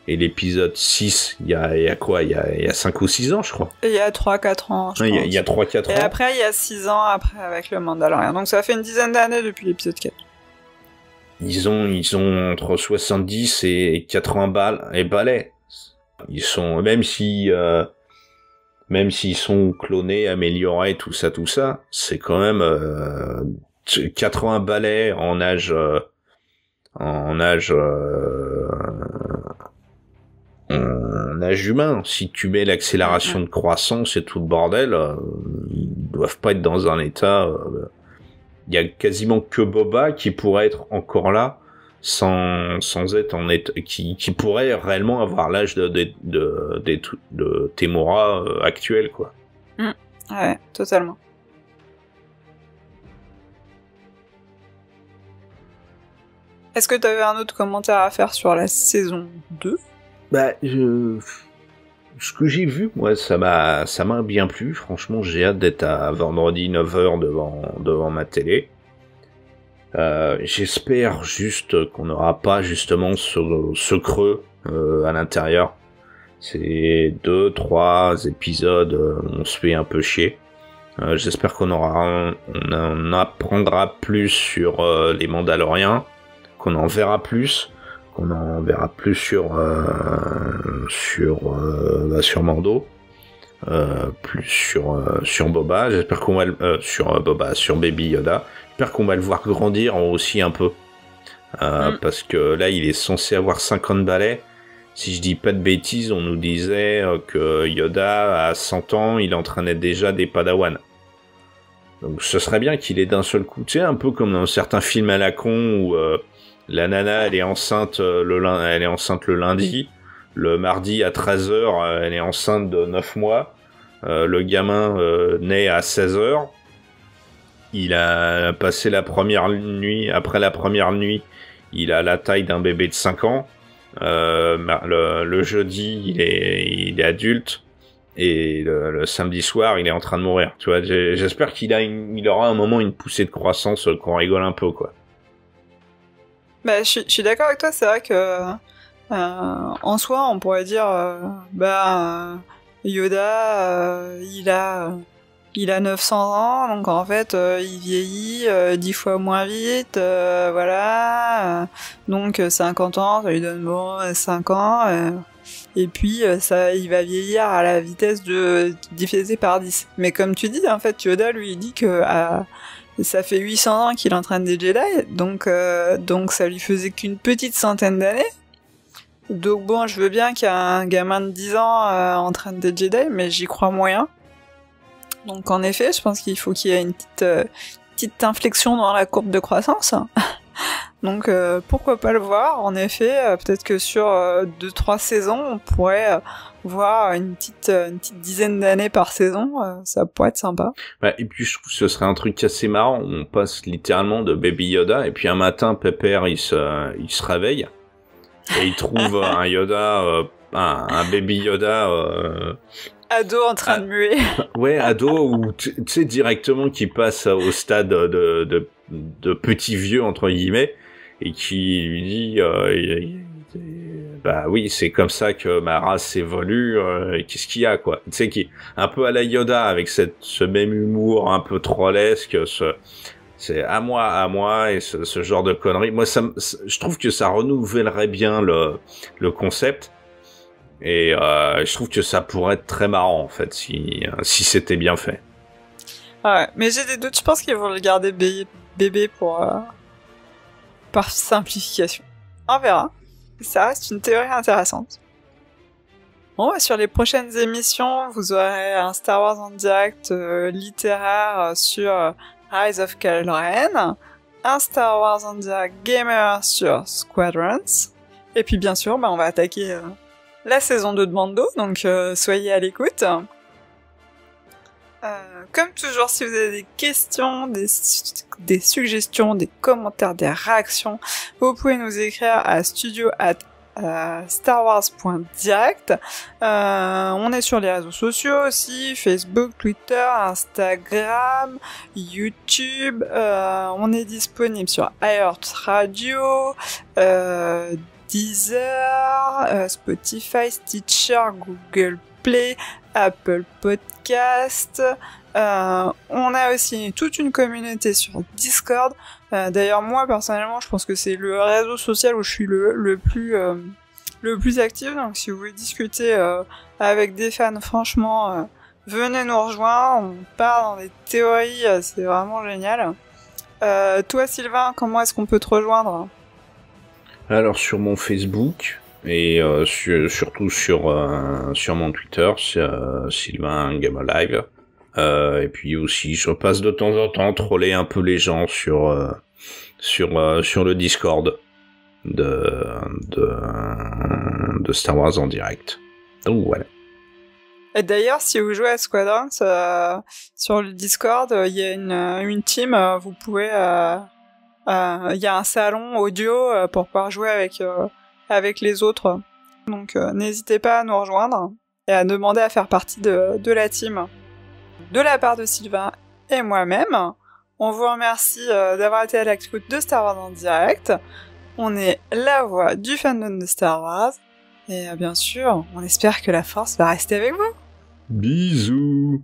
et l'épisode 6, il y a quoi? Il y a 5 ou 6 ans, je crois. Et il y a 3-4 ans, je pense. Il y a 3-4 ans. Et après, il y a 6 ans après avec le Mandalorian. Donc ça fait une dizaine d'années depuis l'épisode 4. Ils ont entre 70 et 80 balais. Ils sont, même s'ils sont clonés, améliorés, tout ça, c'est quand même 80 balais en âge humain. Si tu mets l'accélération de croissance et tout le bordel, ils doivent pas être dans un état. Il y a quasiment que Boba qui pourrait être encore là sans être en état, qui pourrait réellement avoir l'âge de Temuera actuel, quoi. Ouais, totalement. Est-ce que tu avais un autre commentaire à faire sur la saison 2 ? Ce que j'ai vu, moi, ça m'a bien plu. Franchement, j'ai hâte d'être à vendredi 9h devant ma télé. J'espère juste qu'on n'aura pas justement ce creux à l'intérieur. C'est 2-3 épisodes, on se fait un peu chier. J'espère qu'on en apprendra plus sur les Mandaloriens, qu'on en verra plus, sur Mando, plus sur Boba. J'espère qu'on va sur Baby Yoda. J'espère qu'on va le voir grandir aussi un peu, parce que là il est censé avoir 50 balais. Si je dis pas de bêtises, on nous disait que Yoda à 100 ans il entraînait déjà des Padawan. Donc ce serait bien qu'il ait d'un seul coup, tu sais, un peu comme dans certains films à la con où la nana elle est enceinte le lundi, le mardi à 13h elle est enceinte de 9 mois, le gamin naît à 16h, il a passé la première nuit, après la première nuit il a la taille d'un bébé de 5 ans, le jeudi il est adulte, et le samedi soir il est en train de mourir, tu vois. J'espère qu'il aura un moment une poussée de croissance, qu'on rigole un peu, quoi. Je suis d'accord avec toi, c'est vrai que en soi on pourrait dire Yoda il a il a 900 ans, donc en fait, il vieillit 10 fois moins vite, voilà. Donc 50 ans, ça lui donne 5 ans. Et puis, il va vieillir à la vitesse de divisé par 10. Mais comme tu dis, en fait, Yoda, lui, il dit que ça fait 800 ans qu'il entraîne des Jedi, donc ça lui faisait qu'une petite centaine d'années. Donc bon, je veux bien qu'il y ait un gamin de 10 ans entraîne des Jedi, mais j'y crois moyen. Donc en effet, je pense qu'il faut qu'il y ait une petite inflexion dans la courbe de croissance. Donc pourquoi pas le voir. En effet, peut-être que sur 2-3 saisons, on pourrait voir une petite dizaine d'années par saison. Ça pourrait être sympa. Ouais, et puis je trouve que ce serait un truc assez marrant. On passe littéralement de Baby Yoda, et puis un matin, Pépère, il se réveille et il trouve un Yoda, un Baby Yoda. Ado en train de muer. Ouais, ado, ou tu sais, directement qui passe au stade de petit vieux, entre guillemets, et qui lui dit bah oui, c'est comme ça que ma race évolue, qu'est-ce qu'il y a, quoi. Tu sais, qui est un peu à la Yoda, avec ce même humour un peu trollesque, c'est à moi, et ce genre de conneries. Moi, je trouve que ça renouvellerait bien le concept. Et je trouve que ça pourrait être très marrant, en fait, si c'était bien fait. Ouais, mais j'ai des doutes. Je pense qu'ils vont le garder bébé par simplification. On verra. Ça reste une théorie intéressante. Bon, sur les prochaines émissions, vous aurez un Star Wars en direct littéraire sur Rise of Kylo Ren, un Star Wars en direct gamer sur Squadrons, et puis bien sûr, on va attaquer la saison 2 de Mando, donc soyez à l'écoute. Comme toujours, si vous avez des questions, des suggestions, des commentaires, des réactions, vous pouvez nous écrire à studio@starwars.direct. On est sur les réseaux sociaux aussi, Facebook, Twitter, Instagram, YouTube. On est disponible sur iHeartRadio, Deezer, Spotify, Stitcher, Google Play, Apple Podcast. On a aussi toute une communauté sur Discord. D'ailleurs, moi personnellement, je pense que c'est le réseau social où je suis le plus actif. Donc, si vous voulez discuter avec des fans, franchement, venez nous rejoindre. On part dans des théories, c'est vraiment génial. Toi, Sylvain, comment est-ce qu'on peut te rejoindre ? Alors sur mon Facebook et surtout sur mon Twitter, c'est Sylvain Game Alive. Et puis aussi, je passe de temps en temps troller un peu les gens sur le Discord de Star Wars en direct. Donc voilà. Et d'ailleurs, si vous jouez à Squadrons sur le Discord, il y a une team. Vous pouvez il y a un salon audio pour pouvoir jouer avec les autres. Donc n'hésitez pas à nous rejoindre et à demander à faire partie de la team. De la part de Sylvain et moi-même, on vous remercie d'avoir été à l'écoute de Star Wars en direct. On est la voix du fandom de Star Wars. Et bien sûr, on espère que la force va rester avec vous. Bisous.